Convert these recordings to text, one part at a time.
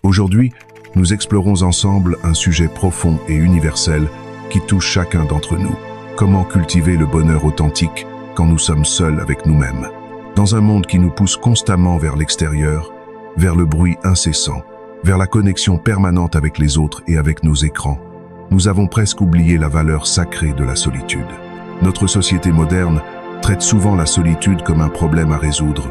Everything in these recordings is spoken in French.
Aujourd'hui, nous explorons ensemble un sujet profond et universel qui touche chacun d'entre nous. Comment cultiver le bonheur authentique quand nous sommes seuls avec nous-mêmes? Dans un monde qui nous pousse constamment vers l'extérieur, vers le bruit incessant, vers la connexion permanente avec les autres et avec nos écrans, nous avons presque oublié la valeur sacrée de la solitude. Notre société moderne traite souvent la solitude comme un problème à résoudre,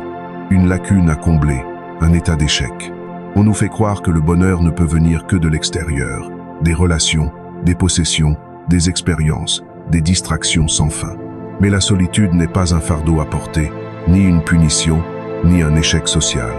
une lacune à combler, un état d'échec. On nous fait croire que le bonheur ne peut venir que de l'extérieur, des relations, des possessions, des expériences, des distractions sans fin. Mais la solitude n'est pas un fardeau à porter, ni une punition, ni un échec social.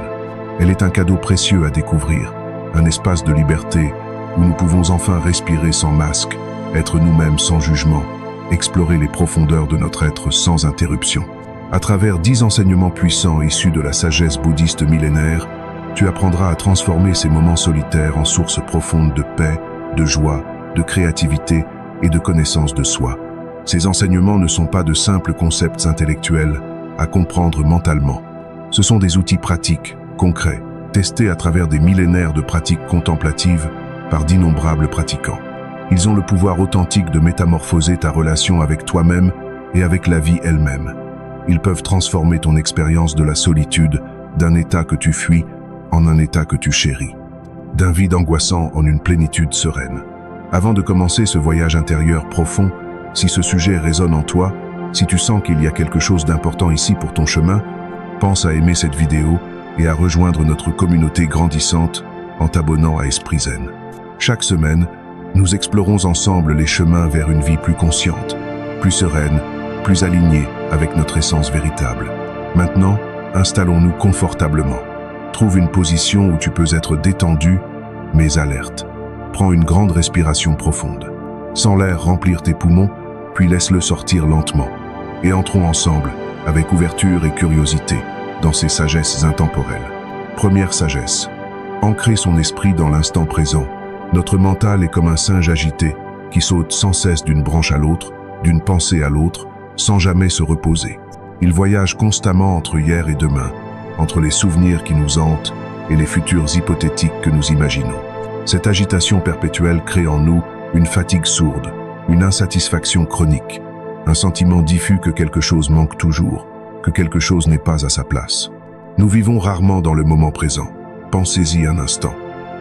Elle est un cadeau précieux à découvrir, un espace de liberté où nous pouvons enfin respirer sans masque, être nous-mêmes sans jugement, explorer les profondeurs de notre être sans interruption. À travers 10 enseignements puissants issus de la sagesse bouddhiste millénaire, tu apprendras à transformer ces moments solitaires en sources profondes de paix, de joie, de créativité et de connaissance de soi. Ces enseignements ne sont pas de simples concepts intellectuels à comprendre mentalement. Ce sont des outils pratiques, concrets, testés à travers des millénaires de pratiques contemplatives par d'innombrables pratiquants. Ils ont le pouvoir authentique de métamorphoser ta relation avec toi-même et avec la vie elle-même. Ils peuvent transformer ton expérience de la solitude d'un état que tu fuis en un état que tu chéris, d'un vide angoissant en une plénitude sereine. Avant de commencer ce voyage intérieur profond, si ce sujet résonne en toi, si tu sens qu'il y a quelque chose d'important ici pour ton chemin, pense à aimer cette vidéo et à rejoindre notre communauté grandissante en t'abonnant à Esprit Zen. Chaque semaine, nous explorons ensemble les chemins vers une vie plus consciente, plus sereine, plus alignée avec notre essence véritable. Maintenant, installons-nous confortablement. Trouve une position où tu peux être détendu, mais alerte. Prends une grande respiration profonde. Sens l'air remplir tes poumons, puis laisse-le sortir lentement. Et entrons ensemble, avec ouverture et curiosité, dans ces sagesses intemporelles. Première sagesse. Ancrer son esprit dans l'instant présent. Notre mental est comme un singe agité, qui saute sans cesse d'une branche à l'autre, d'une pensée à l'autre, sans jamais se reposer. Il voyage constamment entre hier et demain, entre les souvenirs qui nous hantent et les futurs hypothétiques que nous imaginons. Cette agitation perpétuelle crée en nous une fatigue sourde, une insatisfaction chronique, un sentiment diffus que quelque chose manque toujours, que quelque chose n'est pas à sa place. Nous vivons rarement dans le moment présent. Pensez-y un instant.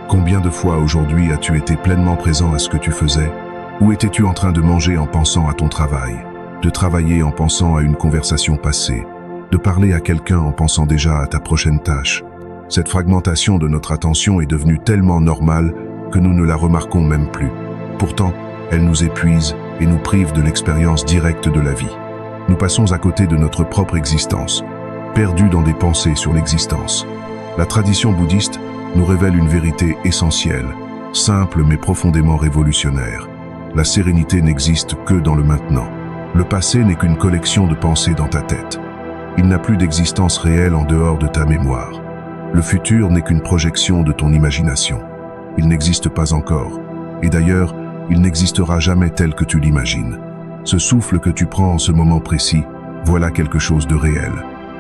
Combien de fois aujourd'hui as-tu été pleinement présent à ce que tu faisais? Ou étais-tu en train de manger en pensant à ton travail, de travailler en pensant à une conversation passée, de parler à quelqu'un en pensant déjà à ta prochaine tâche? Cette fragmentation de notre attention est devenue tellement normale que nous ne la remarquons même plus. Pourtant, elle nous épuise et nous prive de l'expérience directe de la vie. Nous passons à côté de notre propre existence, perdus dans des pensées sur l'existence. La tradition bouddhiste nous révèle une vérité essentielle, simple mais profondément révolutionnaire. La sérénité n'existe que dans le maintenant. Le passé n'est qu'une collection de pensées dans ta tête. Il n'a plus d'existence réelle en dehors de ta mémoire. Le futur n'est qu'une projection de ton imagination. Il n'existe pas encore. Et d'ailleurs, il n'existera jamais tel que tu l'imagines. Ce souffle que tu prends en ce moment précis, voilà quelque chose de réel.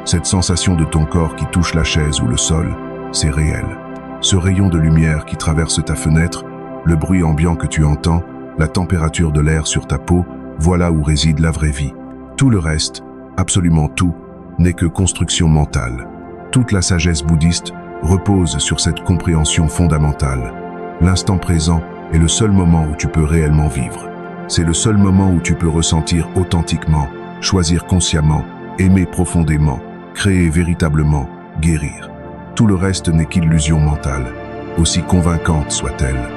Cette sensation de ton corps qui touche la chaise ou le sol, c'est réel. Ce rayon de lumière qui traverse ta fenêtre, le bruit ambiant que tu entends, la température de l'air sur ta peau, voilà où réside la vraie vie. Tout le reste, absolument tout, n'est que construction mentale. Toute la sagesse bouddhiste repose sur cette compréhension fondamentale. L'instant présent est le seul moment où tu peux réellement vivre. C'est le seul moment où tu peux ressentir authentiquement, choisir consciemment, aimer profondément, créer véritablement, guérir. Tout le reste n'est qu'illusion mentale, aussi convaincante soit-elle.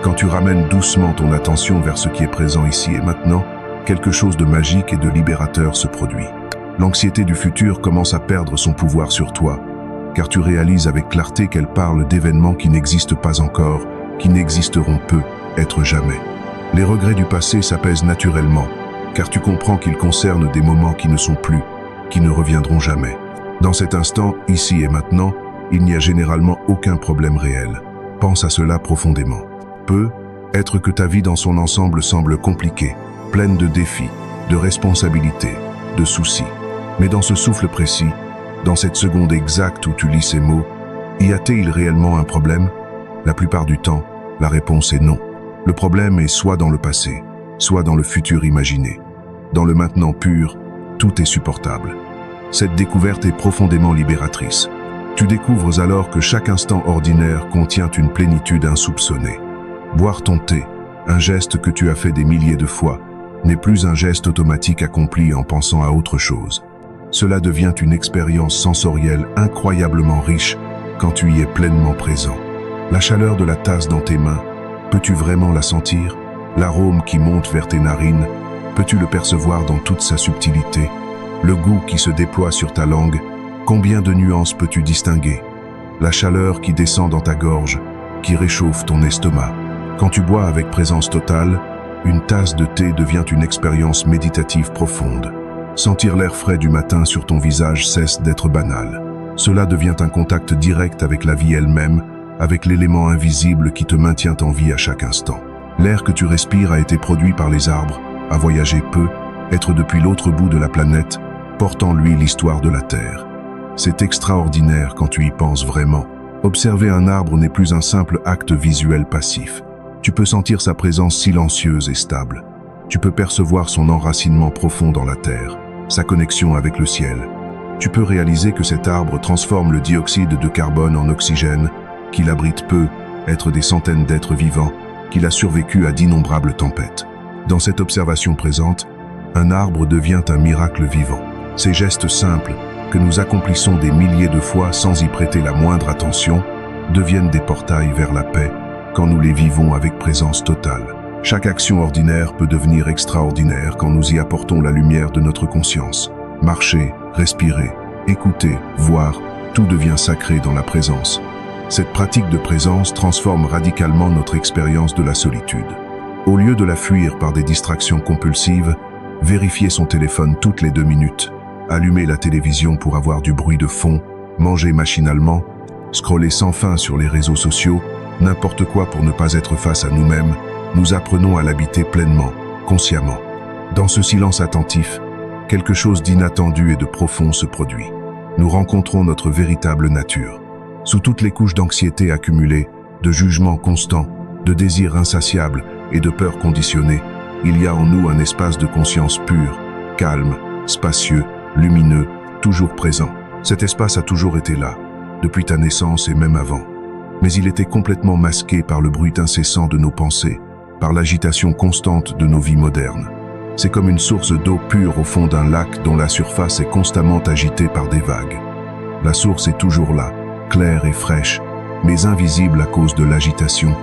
Quand tu ramènes doucement ton attention vers ce qui est présent ici et maintenant, quelque chose de magique et de libérateur se produit. L'anxiété du futur commence à perdre son pouvoir sur toi, car tu réalises avec clarté qu'elle parle d'événements qui n'existent pas encore, qui n'existeront peu, être jamais. Les regrets du passé s'apaisent naturellement, car tu comprends qu'ils concernent des moments qui ne sont plus, qui ne reviendront jamais. Dans cet instant, ici et maintenant, il n'y a généralement aucun problème réel. Pense à cela profondément. Peut être que ta vie dans son ensemble semble compliquée, pleine de défis, de responsabilités, de soucis. Mais dans ce souffle précis, dans cette seconde exacte où tu lis ces mots, y a-t-il réellement un problème? La plupart du temps, la réponse est non. Le problème est soit dans le passé, soit dans le futur imaginé. Dans le maintenant pur, tout est supportable. Cette découverte est profondément libératrice. Tu découvres alors que chaque instant ordinaire contient une plénitude insoupçonnée. Boire ton thé, un geste que tu as fait des milliers de fois, n'est plus un geste automatique accompli en pensant à autre chose. Cela devient une expérience sensorielle incroyablement riche quand tu y es pleinement présent. La chaleur de la tasse dans tes mains, peux-tu vraiment la sentir? L'arôme qui monte vers tes narines, peux-tu le percevoir dans toute sa subtilité? Le goût qui se déploie sur ta langue, combien de nuances peux-tu distinguer? La chaleur qui descend dans ta gorge, qui réchauffe ton estomac. Quand tu bois avec présence totale, une tasse de thé devient une expérience méditative profonde. Sentir l'air frais du matin sur ton visage cesse d'être banal. Cela devient un contact direct avec la vie elle-même, avec l'élément invisible qui te maintient en vie à chaque instant. L'air que tu respires a été produit par les arbres, a voyagé peu, être depuis l'autre bout de la planète, porte en lui l'histoire de la Terre. C'est extraordinaire quand tu y penses vraiment. Observer un arbre n'est plus un simple acte visuel passif. Tu peux sentir sa présence silencieuse et stable. Tu peux percevoir son enracinement profond dans la terre, sa connexion avec le ciel. Tu peux réaliser que cet arbre transforme le dioxyde de carbone en oxygène, qu'il abrite peu, être des centaines d'êtres vivants, qu'il a survécu à d'innombrables tempêtes. Dans cette observation présente, un arbre devient un miracle vivant. Ces gestes simples, que nous accomplissons des milliers de fois sans y prêter la moindre attention, deviennent des portails vers la paix quand nous les vivons avec présence totale. Chaque action ordinaire peut devenir extraordinaire quand nous y apportons la lumière de notre conscience. Marcher, respirer, écouter, voir, tout devient sacré dans la présence. Cette pratique de présence transforme radicalement notre expérience de la solitude. Au lieu de la fuir par des distractions compulsives, vérifier son téléphone toutes les 2 minutes, allumer la télévision pour avoir du bruit de fond, manger machinalement, scroller sans fin sur les réseaux sociaux, n'importe quoi pour ne pas être face à nous-mêmes, nous apprenons à l'habiter pleinement, consciemment. Dans ce silence attentif, quelque chose d'inattendu et de profond se produit. Nous rencontrons notre véritable nature. Sous toutes les couches d'anxiété accumulées, de jugements constants, de désirs insatiables et de peurs conditionnées, il y a en nous un espace de conscience pure, calme, spacieux, lumineux, toujours présent. Cet espace a toujours été là, depuis ta naissance et même avant. Mais il était complètement masqué par le bruit incessant de nos pensées, par l'agitation constante de nos vies modernes. C'est comme une source d'eau pure au fond d'un lac dont la surface est constamment agitée par des vagues. La source est toujours là, claire et fraîche, mais invisible à cause de l'agitation.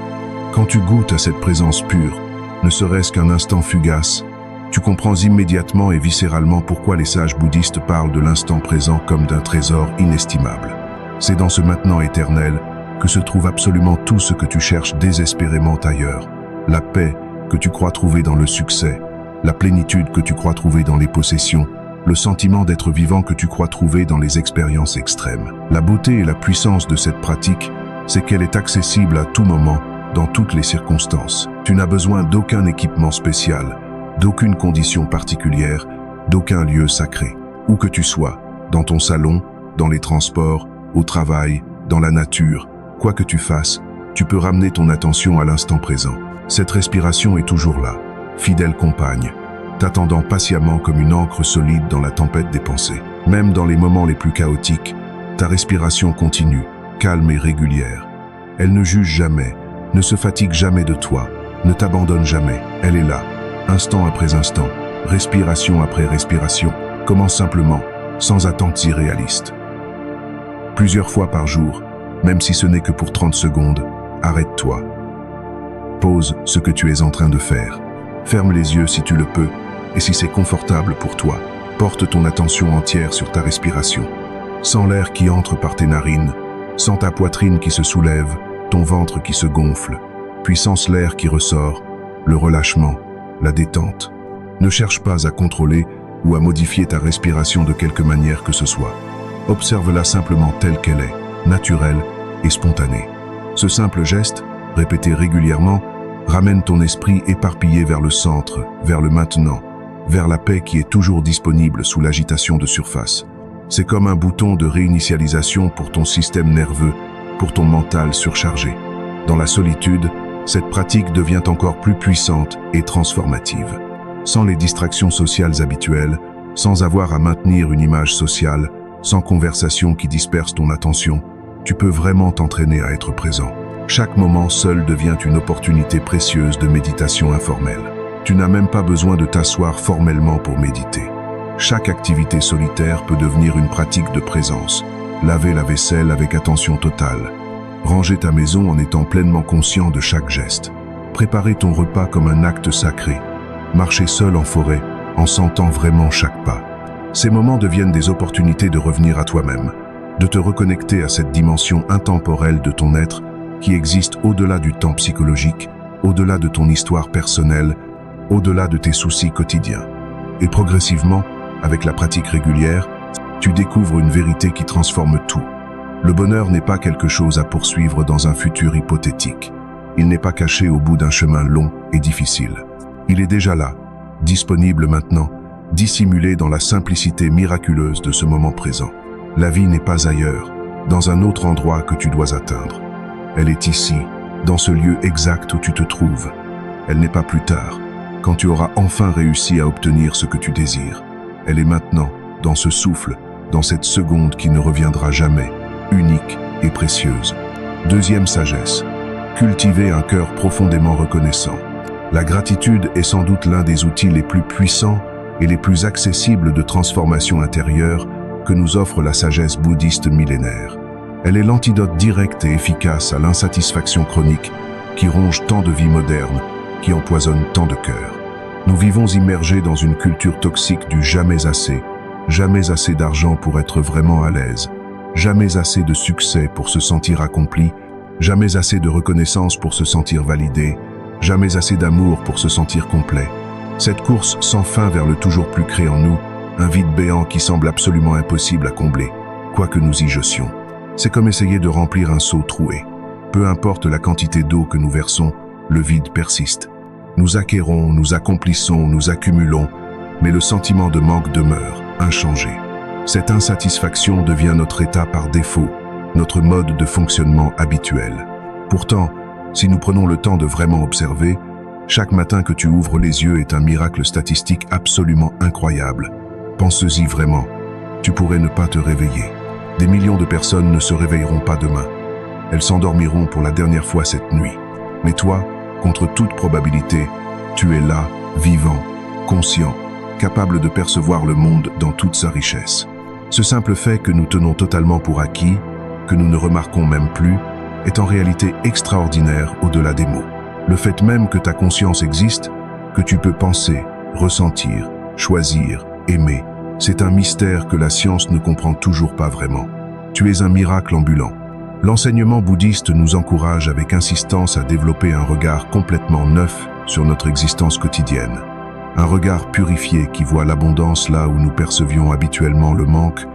Quand tu goûtes à cette présence pure, ne serait-ce qu'un instant fugace, tu comprends immédiatement et viscéralement pourquoi les sages bouddhistes parlent de l'instant présent comme d'un trésor inestimable. C'est dans ce maintenant éternel que se trouve absolument tout ce que tu cherches désespérément ailleurs. La paix que tu crois trouver dans le succès, la plénitude que tu crois trouver dans les possessions, le sentiment d'être vivant que tu crois trouver dans les expériences extrêmes. La beauté et la puissance de cette pratique, c'est qu'elle est accessible à tout moment, dans toutes les circonstances. Tu n'as besoin d'aucun équipement spécial, d'aucune condition particulière, d'aucun lieu sacré. Où que tu sois, dans ton salon, dans les transports, au travail, dans la nature, quoi que tu fasses, tu peux ramener ton attention à l'instant présent. Cette respiration est toujours là, fidèle compagne, t'attendant patiemment comme une ancre solide dans la tempête des pensées. Même dans les moments les plus chaotiques, ta respiration continue, calme et régulière. Elle ne juge jamais, ne se fatigue jamais de toi, ne t'abandonne jamais. Elle est là, instant après instant, respiration après respiration. Commence simplement, sans attentes irréalistes. Plusieurs fois par jour, même si ce n'est que pour 30 secondes, arrête-toi. Pose ce que tu es en train de faire. Ferme les yeux si tu le peux, et si c'est confortable pour toi, porte ton attention entière sur ta respiration. Sens l'air qui entre par tes narines, sens ta poitrine qui se soulève, ton ventre qui se gonfle, puis sens l'air qui ressort, le relâchement, la détente. Ne cherche pas à contrôler ou à modifier ta respiration de quelque manière que ce soit. Observe-la simplement telle qu'elle est, naturelle et spontanée. Ce simple geste, répété régulièrement, ramène ton esprit éparpillé vers le centre, vers le maintenant, vers la paix qui est toujours disponible sous l'agitation de surface. C'est comme un bouton de réinitialisation pour ton système nerveux, pour ton mental surchargé. Dans la solitude, cette pratique devient encore plus puissante et transformative. Sans les distractions sociales habituelles, sans avoir à maintenir une image sociale, sans conversation qui disperse ton attention, tu peux vraiment t'entraîner à être présent. Chaque moment seul devient une opportunité précieuse de méditation informelle. Tu n'as même pas besoin de t'asseoir formellement pour méditer. Chaque activité solitaire peut devenir une pratique de présence. Laver la vaisselle avec attention totale. Ranger ta maison en étant pleinement conscient de chaque geste. Préparer ton repas comme un acte sacré. Marcher seul en forêt en sentant vraiment chaque pas. Ces moments deviennent des opportunités de revenir à toi-même, de te reconnecter à cette dimension intemporelle de ton être qui existe au-delà du temps psychologique, au-delà de ton histoire personnelle, au-delà de tes soucis quotidiens. Et progressivement, avec la pratique régulière, tu découvres une vérité qui transforme tout. Le bonheur n'est pas quelque chose à poursuivre dans un futur hypothétique. Il n'est pas caché au bout d'un chemin long et difficile. Il est déjà là, disponible maintenant, dissimulé dans la simplicité miraculeuse de ce moment présent. La vie n'est pas ailleurs, dans un autre endroit que tu dois atteindre. Elle est ici, dans ce lieu exact où tu te trouves. Elle n'est pas plus tard, quand tu auras enfin réussi à obtenir ce que tu désires. Elle est maintenant, dans ce souffle, dans cette seconde qui ne reviendra jamais, unique et précieuse. Deuxième sagesse, cultiver un cœur profondément reconnaissant. La gratitude est sans doute l'un des outils les plus puissants et les plus accessibles de transformation intérieure que nous offre la sagesse bouddhiste millénaire. Elle est l'antidote direct et efficace à l'insatisfaction chronique qui ronge tant de vies modernes, qui empoisonne tant de cœurs. Nous vivons immergés dans une culture toxique du jamais assez d'argent pour être vraiment à l'aise, jamais assez de succès pour se sentir accompli, jamais assez de reconnaissance pour se sentir validé, jamais assez d'amour pour se sentir complet. Cette course sans fin vers le toujours plus crée en nous un vide béant qui semble absolument impossible à combler, quoi que nous y jetions. C'est comme essayer de remplir un seau troué. Peu importe la quantité d'eau que nous versons, le vide persiste. Nous acquérons, nous accomplissons, nous accumulons, mais le sentiment de manque demeure, inchangé. Cette insatisfaction devient notre état par défaut, notre mode de fonctionnement habituel. Pourtant, si nous prenons le temps de vraiment observer, chaque matin que tu ouvres les yeux est un miracle statistique absolument incroyable. Pense-y vraiment, tu pourrais ne pas te réveiller. Des millions de personnes ne se réveilleront pas demain. Elles s'endormiront pour la dernière fois cette nuit. Mais toi, contre toute probabilité, tu es là, vivant, conscient, capable de percevoir le monde dans toute sa richesse. Ce simple fait que nous tenons totalement pour acquis, que nous ne remarquons même plus, est en réalité extraordinaire au-delà des mots. Le fait même que ta conscience existe, que tu peux penser, ressentir, choisir, aimer, c'est un mystère que la science ne comprend toujours pas vraiment. Tu es un miracle ambulant. L'enseignement bouddhiste nous encourage avec insistance à développer un regard complètement neuf sur notre existence quotidienne. Un regard purifié qui voit l'abondance là où nous percevions habituellement le manque,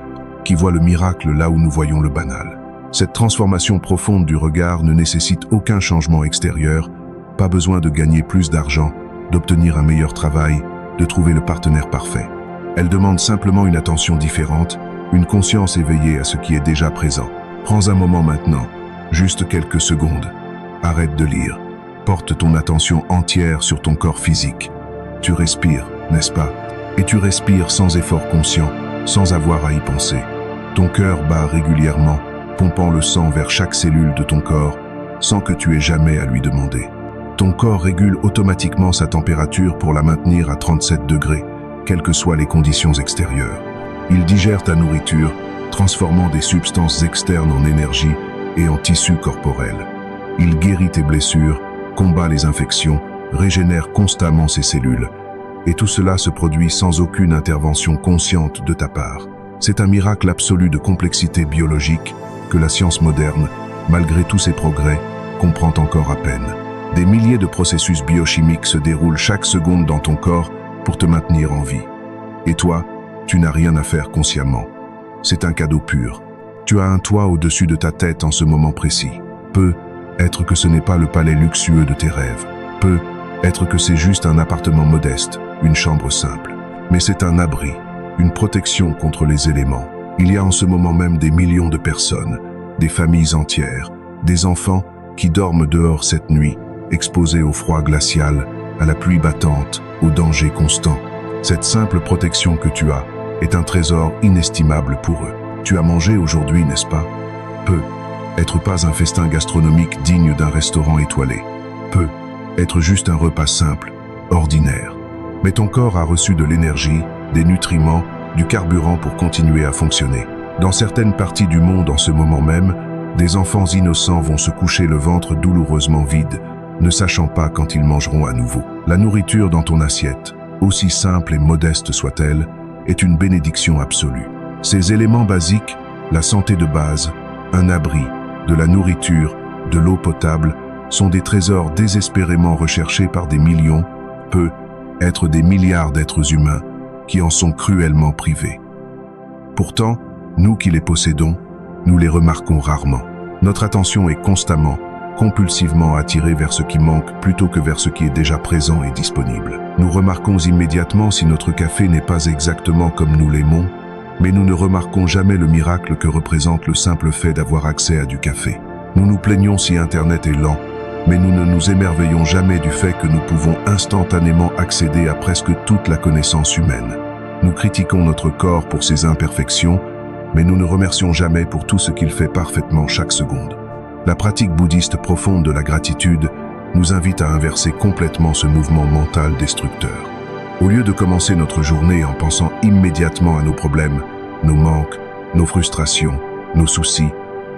qui voit le miracle là où nous voyons le banal. Cette transformation profonde du regard ne nécessite aucun changement extérieur, pas besoin de gagner plus d'argent, d'obtenir un meilleur travail, de trouver le partenaire parfait. Elle demande simplement une attention différente, une conscience éveillée à ce qui est déjà présent. Prends un moment maintenant, juste quelques secondes. Arrête de lire. Porte ton attention entière sur ton corps physique. Tu respires, n'est-ce pas? Et tu respires sans effort conscient, sans avoir à y penser. Ton cœur bat régulièrement, pompant le sang vers chaque cellule de ton corps, sans que tu aies jamais à lui demander. Ton corps régule automatiquement sa température pour la maintenir à 37 degrés, quelles que soient les conditions extérieures. Il digère ta nourriture, transformant des substances externes en énergie et en tissu corporel. Il guérit tes blessures, combat les infections, régénère constamment ses cellules. Et tout cela se produit sans aucune intervention consciente de ta part. C'est un miracle absolu de complexité biologique que la science moderne, malgré tous ses progrès, comprend encore à peine. Des milliers de processus biochimiques se déroulent chaque seconde dans ton corps pour te maintenir en vie. Et toi, tu n'as rien à faire consciemment. C'est un cadeau pur. Tu as un toit au-dessus de ta tête en ce moment précis. Peut être que ce n'est pas le palais luxueux de tes rêves. Peut être que c'est juste un appartement modeste, une chambre simple. Mais c'est un abri, une protection contre les éléments. Il y a en ce moment même des millions de personnes, des familles entières, des enfants qui dorment dehors cette nuit, exposés au froid glacial, à la pluie battante, au danger constant. Cette simple protection que tu as est un trésor inestimable pour eux. Tu as mangé aujourd'hui, n'est-ce pas? Peu. Être pas un festin gastronomique digne d'un restaurant étoilé. Peu. Être juste un repas simple, ordinaire. Mais ton corps a reçu de l'énergie, des nutriments, du carburant pour continuer à fonctionner. Dans certaines parties du monde en ce moment même, des enfants innocents vont se coucher le ventre douloureusement vide, ne sachant pas quand ils mangeront à nouveau. La nourriture dans ton assiette, aussi simple et modeste soit-elle, est une bénédiction absolue. Ces éléments basiques, la santé de base, un abri, de la nourriture, de l'eau potable, sont des trésors désespérément recherchés par des millions, peut-être des milliards d'êtres humains, qui en sont cruellement privés. Pourtant, nous qui les possédons, nous les remarquons rarement. Notre attention est constamment, compulsivement attirée vers ce qui manque plutôt que vers ce qui est déjà présent et disponible. Nous remarquons immédiatement si notre café n'est pas exactement comme nous l'aimons, mais nous ne remarquons jamais le miracle que représente le simple fait d'avoir accès à du café. Nous nous plaignons si Internet est lent, mais nous ne nous émerveillons jamais du fait que nous pouvons instantanément accéder à presque toute la connaissance humaine. Nous critiquons notre corps pour ses imperfections, mais nous ne remercions jamais pour tout ce qu'il fait parfaitement chaque seconde. La pratique bouddhiste profonde de la gratitude nous invite à inverser complètement ce mouvement mental destructeur. Au lieu de commencer notre journée en pensant immédiatement à nos problèmes, nos manques, nos frustrations, nos soucis,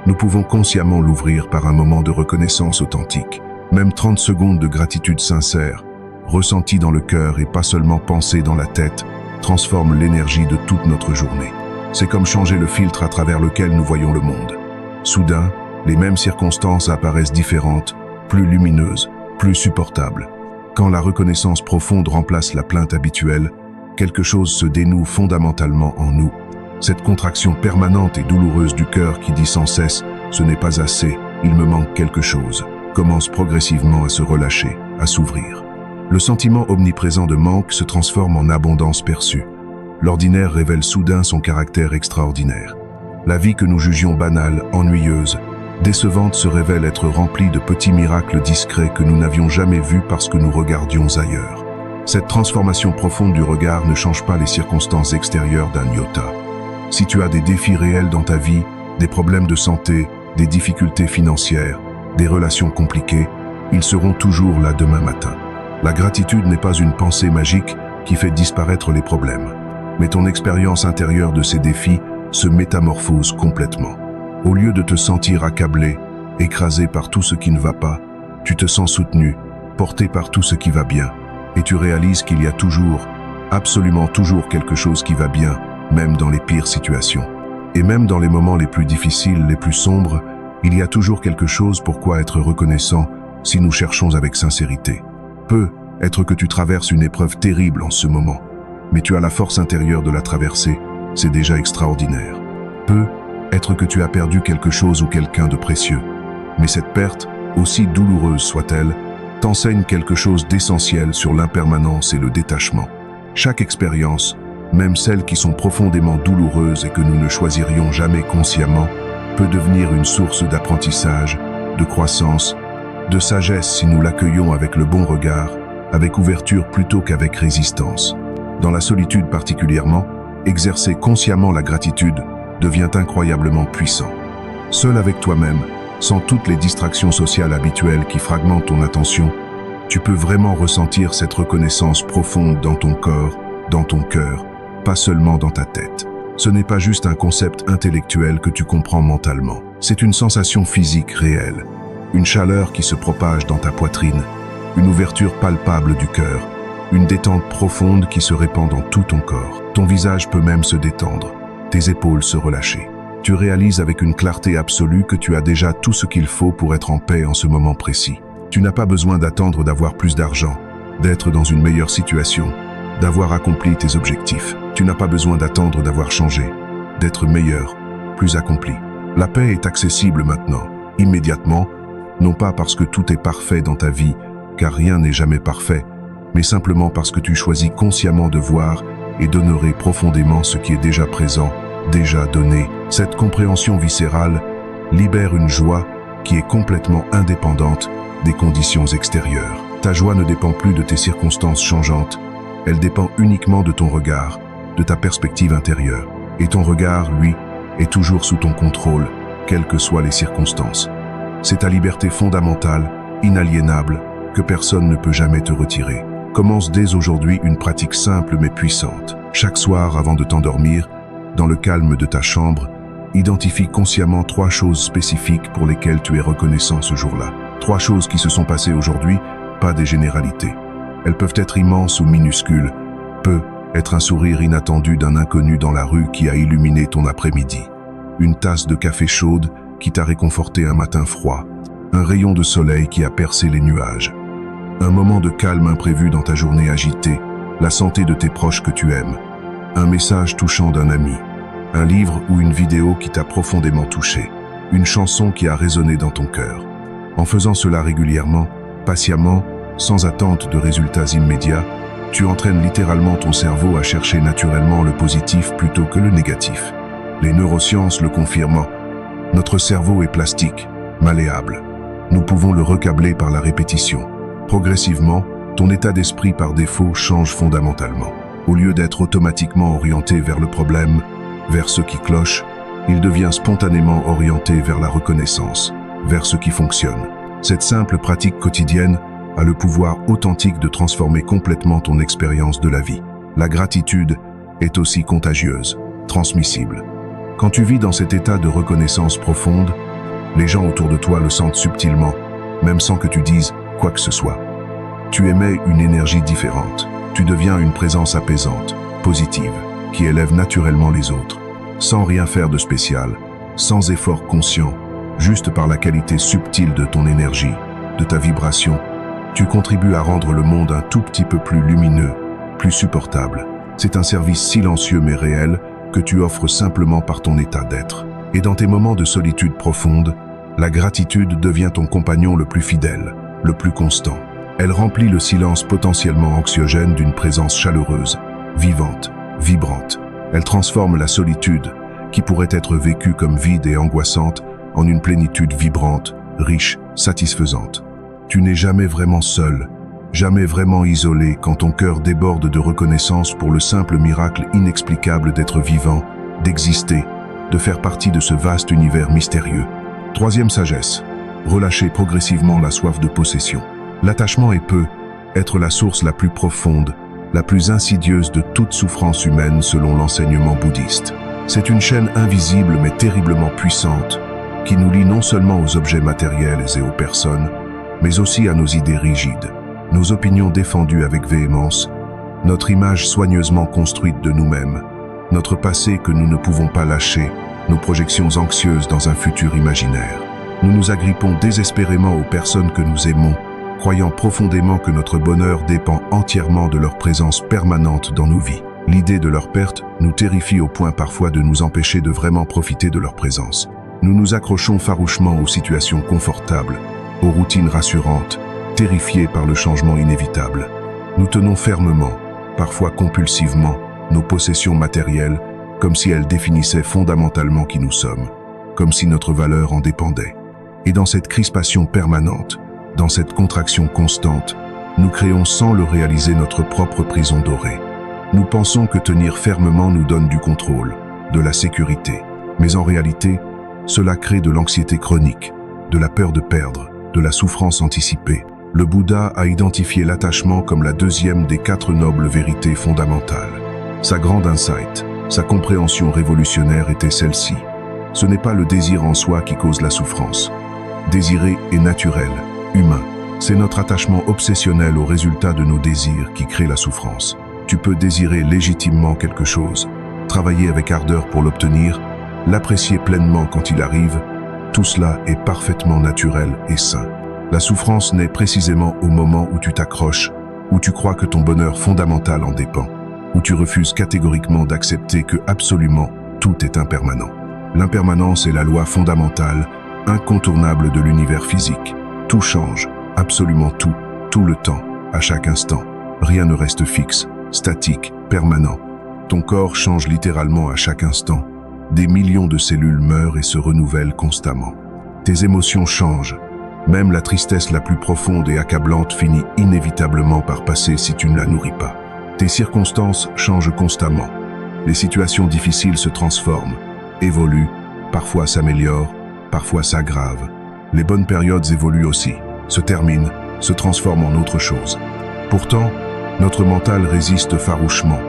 nous pouvons consciemment l'ouvrir par un moment de reconnaissance authentique. Même 30 secondes de gratitude sincère, ressentie dans le cœur et pas seulement pensée dans la tête, transforment l'énergie de toute notre journée. C'est comme changer le filtre à travers lequel nous voyons le monde. Soudain, les mêmes circonstances apparaissent différentes, plus lumineuses, plus supportables. Quand la reconnaissance profonde remplace la plainte habituelle, quelque chose se dénoue fondamentalement en nous. Cette contraction permanente et douloureuse du cœur qui dit sans cesse « ce n'est pas assez, il me manque quelque chose » commence progressivement à se relâcher, à s'ouvrir. Le sentiment omniprésent de manque se transforme en abondance perçue. L'ordinaire révèle soudain son caractère extraordinaire. La vie que nous jugions banale, ennuyeuse, décevante se révèle être remplie de petits miracles discrets que nous n'avions jamais vus parce que nous regardions ailleurs. Cette transformation profonde du regard ne change pas les circonstances extérieures d'un iota. Si tu as des défis réels dans ta vie, des problèmes de santé, des difficultés financières, des relations compliquées, ils seront toujours là demain matin. La gratitude n'est pas une pensée magique qui fait disparaître les problèmes, mais ton expérience intérieure de ces défis se métamorphose complètement. Au lieu de te sentir accablé, écrasé par tout ce qui ne va pas, tu te sens soutenu, porté par tout ce qui va bien, et tu réalises qu'il y a toujours, absolument toujours quelque chose qui va bien, même dans les pires situations. Et même dans les moments les plus difficiles, les plus sombres, il y a toujours quelque chose pour quoi être reconnaissant si nous cherchons avec sincérité. Peut-être que tu traverses une épreuve terrible en ce moment, mais tu as la force intérieure de la traverser, c'est déjà extraordinaire. Peut-être que tu as perdu quelque chose ou quelqu'un de précieux, mais cette perte, aussi douloureuse soit-elle, t'enseigne quelque chose d'essentiel sur l'impermanence et le détachement. Chaque expérience, même celles qui sont profondément douloureuses et que nous ne choisirions jamais consciemment, peut devenir une source d'apprentissage, de croissance, de sagesse si nous l'accueillons avec le bon regard, avec ouverture plutôt qu'avec résistance. Dans la solitude particulièrement, exercer consciemment la gratitude devient incroyablement puissant. Seul avec toi-même, sans toutes les distractions sociales habituelles qui fragmentent ton attention, tu peux vraiment ressentir cette reconnaissance profonde dans ton corps, dans ton cœur, pas seulement dans ta tête. Ce n'est pas juste un concept intellectuel que tu comprends mentalement. C'est une sensation physique réelle, une chaleur qui se propage dans ta poitrine, une ouverture palpable du cœur, une détente profonde qui se répand dans tout ton corps. Ton visage peut même se détendre, tes épaules se relâcher. Tu réalises avec une clarté absolue que tu as déjà tout ce qu'il faut pour être en paix en ce moment précis. Tu n'as pas besoin d'attendre d'avoir plus d'argent, d'être dans une meilleure situation, d'avoir accompli tes objectifs. Tu n'as pas besoin d'attendre d'avoir changé, d'être meilleur, plus accompli. La paix est accessible maintenant, immédiatement, non pas parce que tout est parfait dans ta vie, car rien n'est jamais parfait, mais simplement parce que tu choisis consciemment de voir et d'honorer profondément ce qui est déjà présent, déjà donné. Cette compréhension viscérale libère une joie qui est complètement indépendante des conditions extérieures. Ta joie ne dépend plus de tes circonstances changeantes, elle dépend uniquement de ton regard, de ta perspective intérieure. Et ton regard, lui, est toujours sous ton contrôle, quelles que soient les circonstances. C'est ta liberté fondamentale, inaliénable, que personne ne peut jamais te retirer. Commence dès aujourd'hui une pratique simple mais puissante. Chaque soir, avant de t'endormir, dans le calme de ta chambre, identifie consciemment 3 choses spécifiques pour lesquelles tu es reconnaissant ce jour-là. 3 choses qui se sont passées aujourd'hui, pas des généralités. Elles peuvent être immenses ou minuscules, peut être un sourire inattendu d'un inconnu dans la rue qui a illuminé ton après-midi, une tasse de café chaude qui t'a réconforté un matin froid, un rayon de soleil qui a percé les nuages, un moment de calme imprévu dans ta journée agitée, la santé de tes proches que tu aimes, un message touchant d'un ami, un livre ou une vidéo qui t'a profondément touché, une chanson qui a résonné dans ton cœur. En faisant cela régulièrement, patiemment, sans attente de résultats immédiats, tu entraînes littéralement ton cerveau à chercher naturellement le positif plutôt que le négatif. Les neurosciences le confirmant, notre cerveau est plastique, malléable. Nous pouvons le recabler par la répétition. Progressivement, ton état d'esprit par défaut change fondamentalement. Au lieu d'être automatiquement orienté vers le problème, vers ce qui cloche, il devient spontanément orienté vers la reconnaissance, vers ce qui fonctionne. Cette simple pratique quotidienne a le pouvoir authentique de transformer complètement ton expérience de la vie. La gratitude est aussi contagieuse, transmissible. Quand tu vis dans cet état de reconnaissance profonde, les gens autour de toi le sentent subtilement, même sans que tu dises quoi que ce soit. Tu émets une énergie différente. Tu deviens une présence apaisante, positive, qui élève naturellement les autres, sans rien faire de spécial, sans effort conscient, juste par la qualité subtile de ton énergie, de ta vibration. Tu contribues à rendre le monde un tout petit peu plus lumineux, plus supportable. C'est un service silencieux mais réel que tu offres simplement par ton état d'être. Et dans tes moments de solitude profonde, la gratitude devient ton compagnon le plus fidèle, le plus constant. Elle remplit le silence potentiellement anxiogène d'une présence chaleureuse, vivante, vibrante. Elle transforme la solitude, qui pourrait être vécue comme vide et angoissante, en une plénitude vibrante, riche, satisfaisante. Tu n'es jamais vraiment seul, jamais vraiment isolé quand ton cœur déborde de reconnaissance pour le simple miracle inexplicable d'être vivant, d'exister, de faire partie de ce vaste univers mystérieux. Troisième sagesse, relâcher progressivement la soif de possession. L'attachement peut être la source la plus profonde, la plus insidieuse de toute souffrance humaine selon l'enseignement bouddhiste. C'est une chaîne invisible mais terriblement puissante qui nous lie non seulement aux objets matériels et aux personnes, mais aussi à nos idées rigides, nos opinions défendues avec véhémence, notre image soigneusement construite de nous-mêmes, notre passé que nous ne pouvons pas lâcher, nos projections anxieuses dans un futur imaginaire. Nous nous agrippons désespérément aux personnes que nous aimons, croyant profondément que notre bonheur dépend entièrement de leur présence permanente dans nos vies. L'idée de leur perte nous terrifie au point parfois de nous empêcher de vraiment profiter de leur présence. Nous nous accrochons farouchement aux situations confortables, aux routines rassurantes, terrifiés par le changement inévitable. Nous tenons fermement, parfois compulsivement, nos possessions matérielles, comme si elles définissaient fondamentalement qui nous sommes, comme si notre valeur en dépendait. Et dans cette crispation permanente, dans cette contraction constante, nous créons sans le réaliser notre propre prison dorée. Nous pensons que tenir fermement nous donne du contrôle, de la sécurité. Mais en réalité, cela crée de l'anxiété chronique, de la peur de perdre, de la souffrance anticipée. Le Bouddha a identifié l'attachement comme la deuxième des 4 nobles vérités fondamentales. Sa grande insight, sa compréhension révolutionnaire était celle-ci. Ce n'est pas le désir en soi qui cause la souffrance. Désirer est naturel, humain. C'est notre attachement obsessionnel au résultat de nos désirs qui crée la souffrance. Tu peux désirer légitimement quelque chose, travailler avec ardeur pour l'obtenir, l'apprécier pleinement quand il arrive. Tout cela est parfaitement naturel et sain. La souffrance naît précisément au moment où tu t'accroches, où tu crois que ton bonheur fondamental en dépend, où tu refuses catégoriquement d'accepter que absolument tout est impermanent. L'impermanence est la loi fondamentale, incontournable de l'univers physique. Tout change, absolument tout le temps, à chaque instant. Rien ne reste fixe, statique, permanent. Ton corps change littéralement à chaque instant. Des millions de cellules meurent et se renouvellent constamment. Tes émotions changent. Même la tristesse la plus profonde et accablante finit inévitablement par passer si tu ne la nourris pas. Tes circonstances changent constamment. Les situations difficiles se transforment, évoluent, parfois s'améliorent, parfois s'aggravent. Les bonnes périodes évoluent aussi, se terminent, se transforment en autre chose. Pourtant, notre mental résiste farouchement,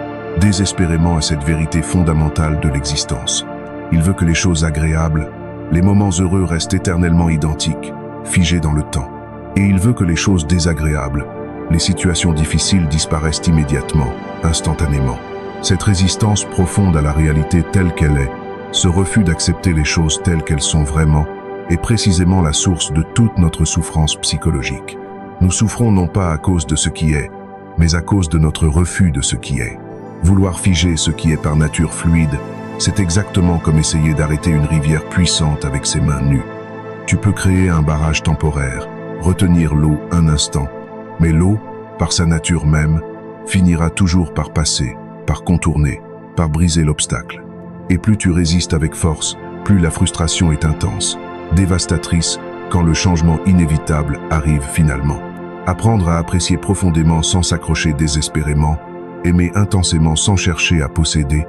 désespérément à cette vérité fondamentale de l'existence. Il veut que les choses agréables, les moments heureux restent éternellement identiques, figés dans le temps. Et il veut que les choses désagréables, les situations difficiles disparaissent immédiatement, instantanément. Cette résistance profonde à la réalité telle qu'elle est, ce refus d'accepter les choses telles qu'elles sont vraiment, est précisément la source de toute notre souffrance psychologique. Nous souffrons non pas à cause de ce qui est, mais à cause de notre refus de ce qui est. Vouloir figer ce qui est par nature fluide, c'est exactement comme essayer d'arrêter une rivière puissante avec ses mains nues. Tu peux créer un barrage temporaire, retenir l'eau un instant, mais l'eau, par sa nature même, finira toujours par passer, par contourner, par briser l'obstacle. Et plus tu résistes avec force, plus la frustration est intense, dévastatrice quand le changement inévitable arrive finalement. Apprendre à apprécier profondément sans s'accrocher désespérément, aimer intensément sans chercher à posséder,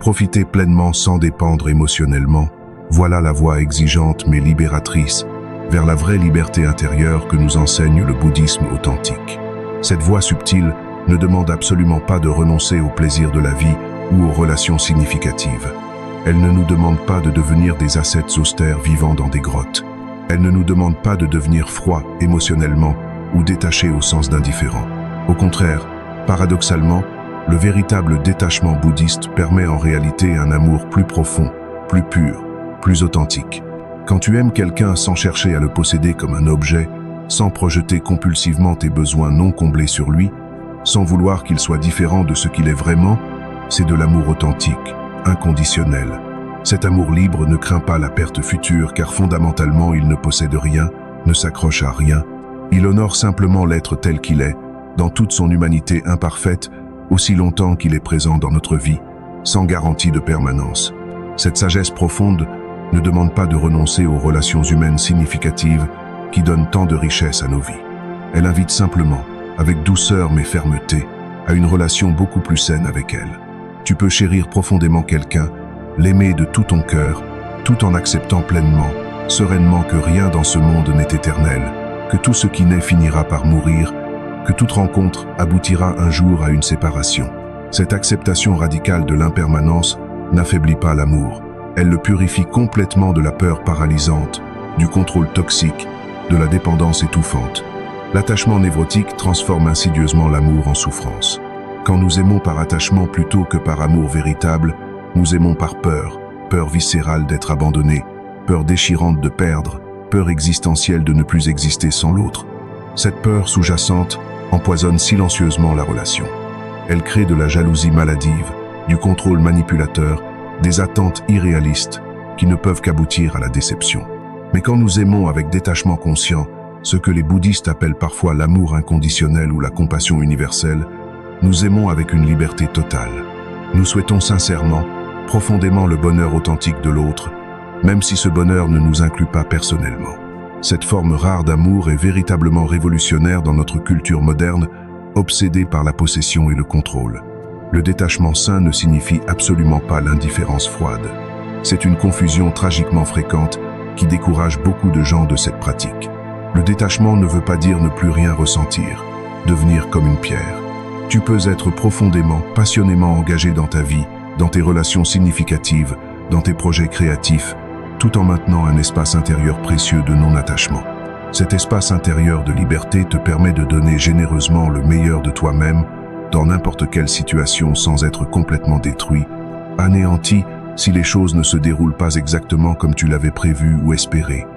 profiter pleinement sans dépendre émotionnellement, voilà la voie exigeante mais libératrice vers la vraie liberté intérieure que nous enseigne le bouddhisme authentique. Cette voie subtile ne demande absolument pas de renoncer au plaisir de la vie ou aux relations significatives. Elle ne nous demande pas de devenir des ascètes austères vivant dans des grottes. Elle ne nous demande pas de devenir froid émotionnellement ou détaché au sens d'indifférent. Au contraire, paradoxalement, le véritable détachement bouddhiste permet en réalité un amour plus profond, plus pur, plus authentique. Quand tu aimes quelqu'un sans chercher à le posséder comme un objet, sans projeter compulsivement tes besoins non comblés sur lui, sans vouloir qu'il soit différent de ce qu'il est vraiment, c'est de l'amour authentique, inconditionnel. Cet amour libre ne craint pas la perte future car fondamentalement il ne possède rien, ne s'accroche à rien. Il honore simplement l'être tel qu'il est, dans toute son humanité imparfaite, aussi longtemps qu'il est présent dans notre vie, sans garantie de permanence. Cette sagesse profonde ne demande pas de renoncer aux relations humaines significatives qui donnent tant de richesse à nos vies. Elle invite simplement, avec douceur mais fermeté, à une relation beaucoup plus saine avec elle. Tu peux chérir profondément quelqu'un, l'aimer de tout ton cœur, tout en acceptant pleinement, sereinement que rien dans ce monde n'est éternel, que tout ce qui naît finira par mourir, que toute rencontre aboutira un jour à une séparation. Cette acceptation radicale de l'impermanence n'affaiblit pas l'amour. Elle le purifie complètement de la peur paralysante, du contrôle toxique, de la dépendance étouffante. L'attachement névrotique transforme insidieusement l'amour en souffrance. Quand nous aimons par attachement plutôt que par amour véritable, nous aimons par peur, peur viscérale d'être abandonné, peur déchirante de perdre, peur existentielle de ne plus exister sans l'autre. Cette peur sous-jacente empoisonne silencieusement la relation. Elle crée de la jalousie maladive, du contrôle manipulateur, des attentes irréalistes qui ne peuvent qu'aboutir à la déception. Mais quand nous aimons avec détachement conscient, ce que les bouddhistes appellent parfois l'amour inconditionnel ou la compassion universelle, nous aimons avec une liberté totale. Nous souhaitons sincèrement, profondément le bonheur authentique de l'autre, même si ce bonheur ne nous inclut pas personnellement. Cette forme rare d'amour est véritablement révolutionnaire dans notre culture moderne, obsédée par la possession et le contrôle. Le détachement sain ne signifie absolument pas l'indifférence froide. C'est une confusion tragiquement fréquente qui décourage beaucoup de gens de cette pratique. Le détachement ne veut pas dire ne plus rien ressentir, devenir comme une pierre. Tu peux être profondément, passionnément engagé dans ta vie, dans tes relations significatives, dans tes projets créatifs, tout en maintenant un espace intérieur précieux de non-attachement. Cet espace intérieur de liberté te permet de donner généreusement le meilleur de toi-même dans n'importe quelle situation sans être complètement détruit, anéanti si les choses ne se déroulent pas exactement comme tu l'avais prévu ou espéré.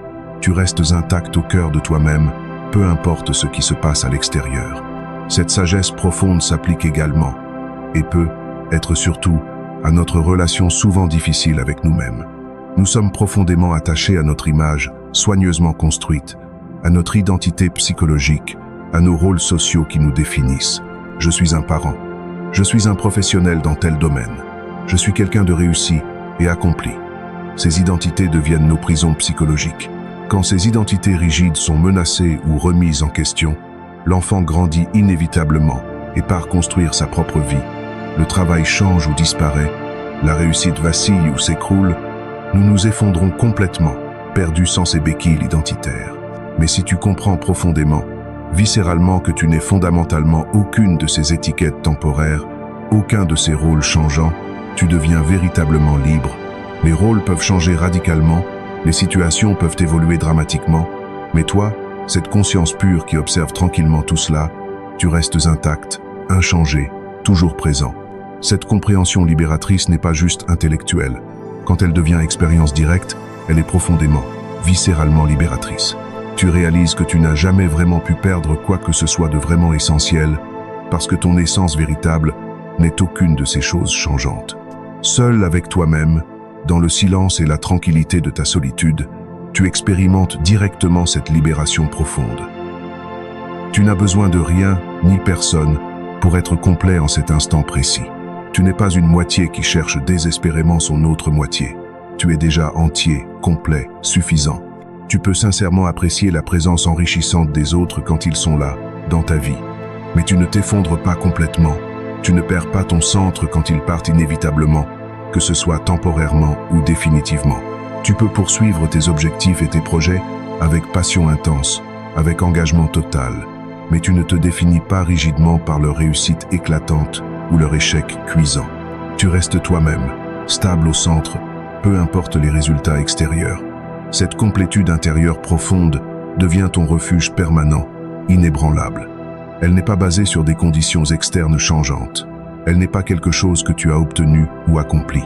Tu restes intact au cœur de toi-même, peu importe ce qui se passe à l'extérieur. Cette sagesse profonde s'applique également, et peut être surtout, à notre relation souvent difficile avec nous-mêmes. Nous sommes profondément attachés à notre image, soigneusement construite, à notre identité psychologique, à nos rôles sociaux qui nous définissent. Je suis un parent. Je suis un professionnel dans tel domaine. Je suis quelqu'un de réussi et accompli. Ces identités deviennent nos prisons psychologiques. Quand ces identités rigides sont menacées ou remises en question, l'enfant grandit inévitablement et part construire sa propre vie. Le travail change ou disparaît, la réussite vacille ou s'écroule, nous nous effondrons complètement, perdus sans ces béquilles identitaires. Mais si tu comprends profondément, viscéralement que tu n'es fondamentalement aucune de ces étiquettes temporaires, aucun de ces rôles changeants, tu deviens véritablement libre. Les rôles peuvent changer radicalement, les situations peuvent évoluer dramatiquement, mais toi, cette conscience pure qui observe tranquillement tout cela, tu restes intact, inchangé, toujours présent. Cette compréhension libératrice n'est pas juste intellectuelle. Quand elle devient expérience directe, elle est profondément, viscéralement libératrice. Tu réalises que tu n'as jamais vraiment pu perdre quoi que ce soit de vraiment essentiel, parce que ton essence véritable n'est aucune de ces choses changeantes. Seul avec toi-même, dans le silence et la tranquillité de ta solitude, tu expérimentes directement cette libération profonde. Tu n'as besoin de rien ni personne pour être complet en cet instant précis. Tu n'es pas une moitié qui cherche désespérément son autre moitié. Tu es déjà entier, complet, suffisant. Tu peux sincèrement apprécier la présence enrichissante des autres quand ils sont là, dans ta vie. Mais tu ne t'effondres pas complètement. Tu ne perds pas ton centre quand ils partent inévitablement, que ce soit temporairement ou définitivement. Tu peux poursuivre tes objectifs et tes projets avec passion intense, avec engagement total, mais tu ne te définis pas rigidement par leur réussite éclatante ou leur échec cuisant. Tu restes toi-même, stable au centre, peu importe les résultats extérieurs. Cette complétude intérieure profonde devient ton refuge permanent, inébranlable. Elle n'est pas basée sur des conditions externes changeantes. Elle n'est pas quelque chose que tu as obtenu ou accompli.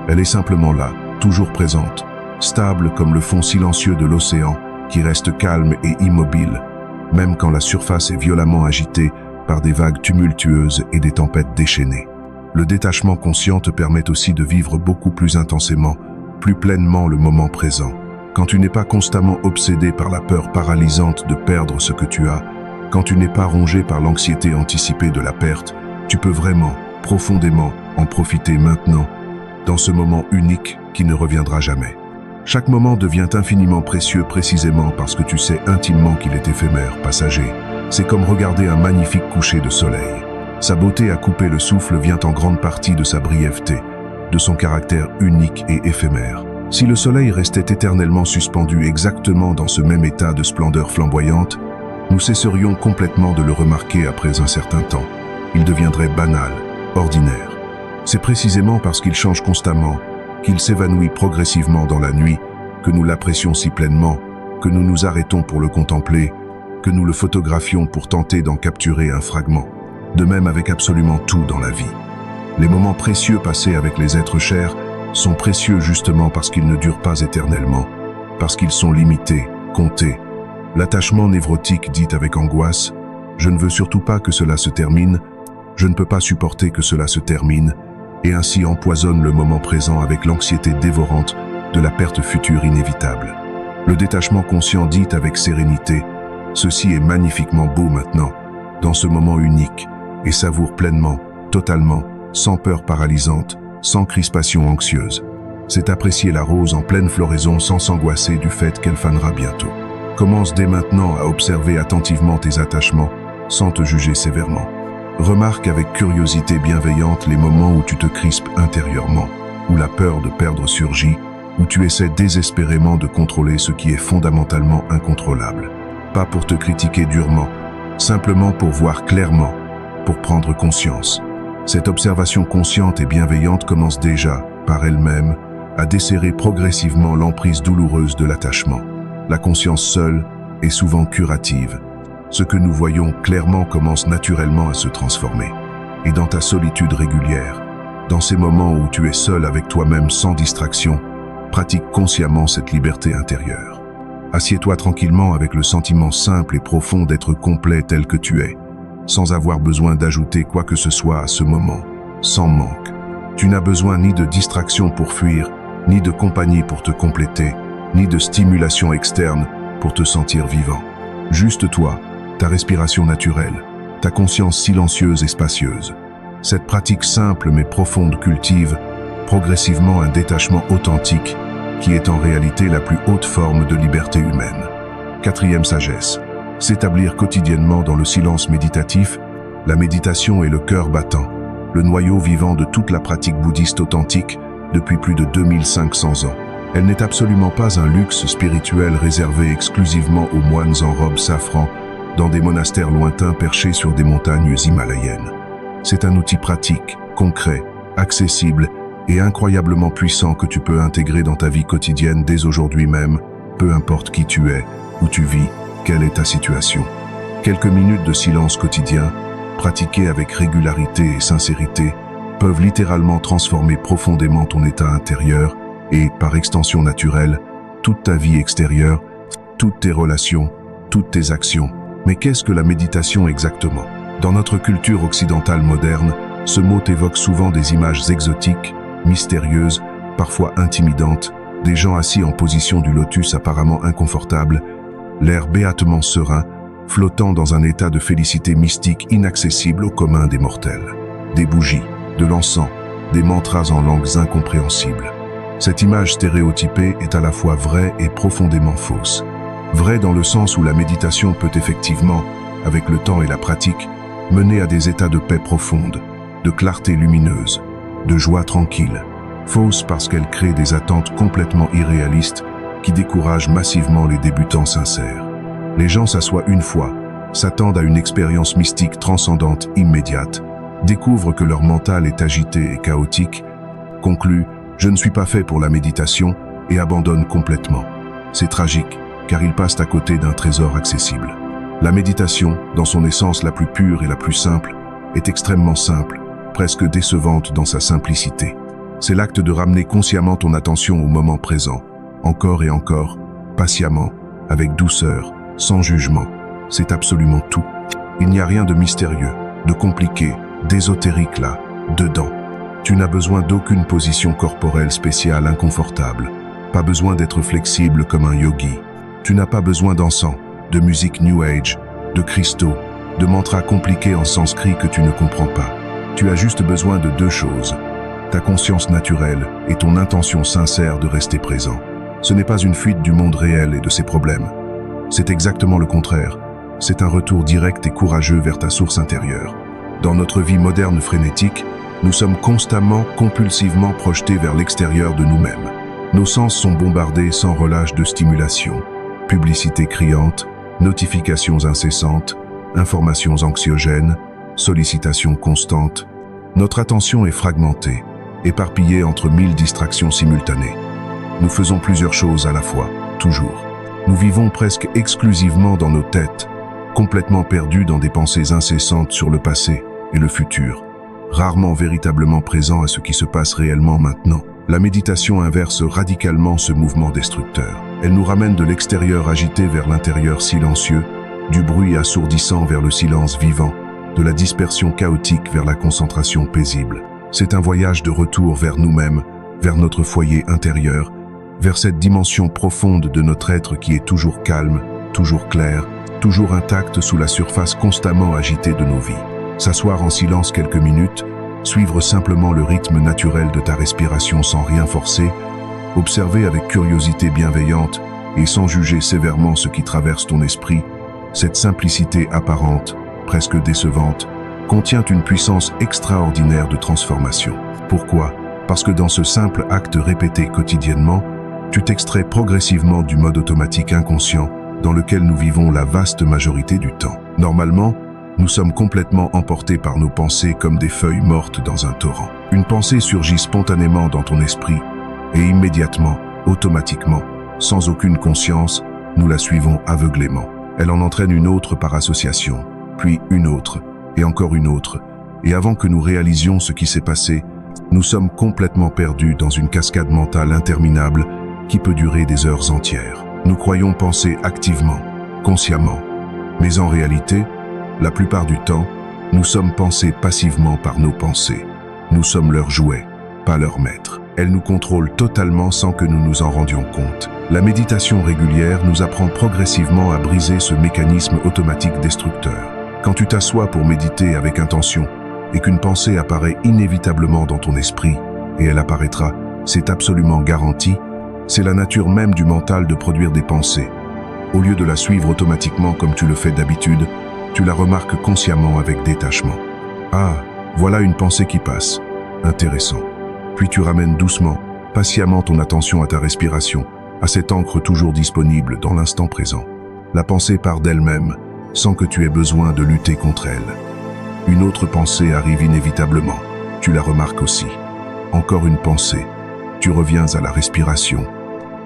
Elle est simplement là, toujours présente, stable comme le fond silencieux de l'océan qui reste calme et immobile, même quand la surface est violemment agitée par des vagues tumultueuses et des tempêtes déchaînées. Le détachement conscient te permet aussi de vivre beaucoup plus intensément, plus pleinement le moment présent. Quand tu n'es pas constamment obsédé par la peur paralysante de perdre ce que tu as, quand tu n'es pas rongé par l'anxiété anticipée de la perte, tu peux vraiment, profondément, en profiter maintenant, dans ce moment unique qui ne reviendra jamais. Chaque moment devient infiniment précieux précisément parce que tu sais intimement qu'il est éphémère, passager. C'est comme regarder un magnifique coucher de soleil. Sa beauté à couper le souffle vient en grande partie de sa brièveté, de son caractère unique et éphémère. Si le soleil restait éternellement suspendu exactement dans ce même état de splendeur flamboyante, nous cesserions complètement de le remarquer après un certain temps. Il deviendrait banal, ordinaire. C'est précisément parce qu'il change constamment, qu'il s'évanouit progressivement dans la nuit, que nous l'apprécions si pleinement, que nous nous arrêtons pour le contempler, que nous le photographions pour tenter d'en capturer un fragment. De même avec absolument tout dans la vie. Les moments précieux passés avec les êtres chers sont précieux justement parce qu'ils ne durent pas éternellement, parce qu'ils sont limités, comptés. L'attachement névrotique dit avec angoisse « Je ne veux surtout pas que cela se termine, je ne peux pas supporter que cela se termine » et ainsi empoisonne le moment présent avec l'anxiété dévorante de la perte future inévitable. Le détachement conscient dit avec sérénité « Ceci est magnifiquement beau maintenant, dans ce moment unique, et savoure pleinement, totalement, sans peur paralysante, sans crispation anxieuse. C'est apprécier la rose en pleine floraison sans s'angoisser du fait qu'elle fanera bientôt. Commence dès maintenant à observer attentivement tes attachements, sans te juger sévèrement. Remarque avec curiosité bienveillante les moments où tu te crispes intérieurement, où la peur de perdre surgit, où tu essaies désespérément de contrôler ce qui est fondamentalement incontrôlable. Pas pour te critiquer durement, simplement pour voir clairement, pour prendre conscience. Cette observation consciente et bienveillante commence déjà, par elle-même, à desserrer progressivement l'emprise douloureuse de l'attachement. La conscience seule est souvent curative. Ce que nous voyons clairement commence naturellement à se transformer. Et dans ta solitude régulière, dans ces moments où tu es seul avec toi-même sans distraction, pratique consciemment cette liberté intérieure. Assieds-toi tranquillement avec le sentiment simple et profond d'être complet tel que tu es, sans avoir besoin d'ajouter quoi que ce soit à ce moment, sans manque. Tu n'as besoin ni de distraction pour fuir, ni de compagnie pour te compléter, ni de stimulation externe pour te sentir vivant. Juste toi, ta respiration naturelle, ta conscience silencieuse et spacieuse. Cette pratique simple mais profonde cultive progressivement un détachement authentique qui est en réalité la plus haute forme de liberté humaine. Quatrième sagesse, s'établir quotidiennement dans le silence méditatif. La méditation est le cœur battant, le noyau vivant de toute la pratique bouddhiste authentique depuis plus de 2500 ans. Elle n'est absolument pas un luxe spirituel réservé exclusivement aux moines en robe safran dans des monastères lointains perchés sur des montagnes himalayennes. C'est un outil pratique, concret, accessible et incroyablement puissant que tu peux intégrer dans ta vie quotidienne dès aujourd'hui même, peu importe qui tu es, où tu vis, quelle est ta situation. Quelques minutes de silence quotidien, pratiquées avec régularité et sincérité, peuvent littéralement transformer profondément ton état intérieur et, par extension naturelle, toute ta vie extérieure, toutes tes relations, toutes tes actions. Mais qu'est-ce que la méditation exactement? Dans notre culture occidentale moderne, ce mot évoque souvent des images exotiques, mystérieuses, parfois intimidantes, des gens assis en position du lotus apparemment inconfortable, l'air béatement serein, flottant dans un état de félicité mystique inaccessible au commun des mortels. Des bougies, de l'encens, des mantras en langues incompréhensibles. Cette image stéréotypée est à la fois vraie et profondément fausse. Vraie dans le sens où la méditation peut effectivement, avec le temps et la pratique, mener à des états de paix profonde, de clarté lumineuse, de joie tranquille. Fausse parce qu'elle crée des attentes complètement irréalistes qui découragent massivement les débutants sincères. Les gens s'assoient une fois, s'attendent à une expérience mystique transcendante immédiate, découvrent que leur mental est agité et chaotique, concluent « je ne suis pas fait pour la méditation » et abandonnent complètement. C'est tragique, car ils passent à côté d'un trésor accessible. La méditation, dans son essence la plus pure et la plus simple, est extrêmement simple, presque décevante dans sa simplicité. C'est l'acte de ramener consciemment ton attention au moment présent, encore et encore, patiemment, avec douceur, sans jugement. C'est absolument tout. Il n'y a rien de mystérieux, de compliqué, d'ésotérique là, dedans. Tu n'as besoin d'aucune position corporelle spéciale inconfortable, pas besoin d'être flexible comme un yogi. Tu n'as pas besoin d'encens, de musique New Age, de cristaux, de mantras compliqués en sanskrit que tu ne comprends pas. Tu as juste besoin de deux choses, ta conscience naturelle et ton intention sincère de rester présent. Ce n'est pas une fuite du monde réel et de ses problèmes. C'est exactement le contraire. C'est un retour direct et courageux vers ta source intérieure. Dans notre vie moderne frénétique, nous sommes constamment, compulsivement projetés vers l'extérieur de nous-mêmes. Nos sens sont bombardés sans relâche de stimulation. Publicités criantes, notifications incessantes, informations anxiogènes, sollicitations constantes. Notre attention est fragmentée, éparpillée entre 1000 distractions simultanées. Nous faisons plusieurs choses à la fois, toujours. Nous vivons presque exclusivement dans nos têtes, complètement perdus dans des pensées incessantes sur le passé et le futur, rarement véritablement présents à ce qui se passe réellement maintenant. La méditation inverse radicalement ce mouvement destructeur. Elle nous ramène de l'extérieur agité vers l'intérieur silencieux, du bruit assourdissant vers le silence vivant, de la dispersion chaotique vers la concentration paisible. C'est un voyage de retour vers nous-mêmes, vers notre foyer intérieur, vers cette dimension profonde de notre être qui est toujours calme, toujours clair, toujours intact sous la surface constamment agitée de nos vies. S'asseoir en silence quelques minutes, suivre simplement le rythme naturel de ta respiration sans rien forcer, observer avec curiosité bienveillante et sans juger sévèrement ce qui traverse ton esprit, cette simplicité apparente, presque décevante, contient une puissance extraordinaire de transformation. Pourquoi? Parce que dans ce simple acte répété quotidiennement, tu t'extrais progressivement du mode automatique inconscient dans lequel nous vivons la vaste majorité du temps. Normalement, nous sommes complètement emportés par nos pensées comme des feuilles mortes dans un torrent. Une pensée surgit spontanément dans ton esprit et immédiatement, automatiquement, sans aucune conscience, nous la suivons aveuglément. Elle en entraîne une autre par association, puis une autre, et encore une autre. Et avant que nous réalisions ce qui s'est passé, nous sommes complètement perdus dans une cascade mentale interminable qui peut durer des heures entières. Nous croyons penser activement, consciemment, mais en réalité, la plupart du temps, nous sommes pensés passivement par nos pensées. Nous sommes leurs jouets, pas leurs maîtres. Elles nous contrôlent totalement sans que nous nous en rendions compte. La méditation régulière nous apprend progressivement à briser ce mécanisme automatique destructeur. Quand tu t'assois pour méditer avec intention et qu'une pensée apparaît inévitablement dans ton esprit, et elle apparaîtra, c'est absolument garanti, C'est la nature même du mental de produire des pensées. Au lieu de la suivre automatiquement comme tu le fais d'habitude, tu la remarques consciemment avec détachement. Ah, voilà une pensée qui passe. Intéressant. Puis tu ramènes doucement, patiemment ton attention à ta respiration, à cette encre toujours disponible dans l'instant présent. La pensée part d'elle-même, sans que tu aies besoin de lutter contre elle. Une autre pensée arrive inévitablement. Tu la remarques aussi. Encore une pensée. Tu reviens à la respiration.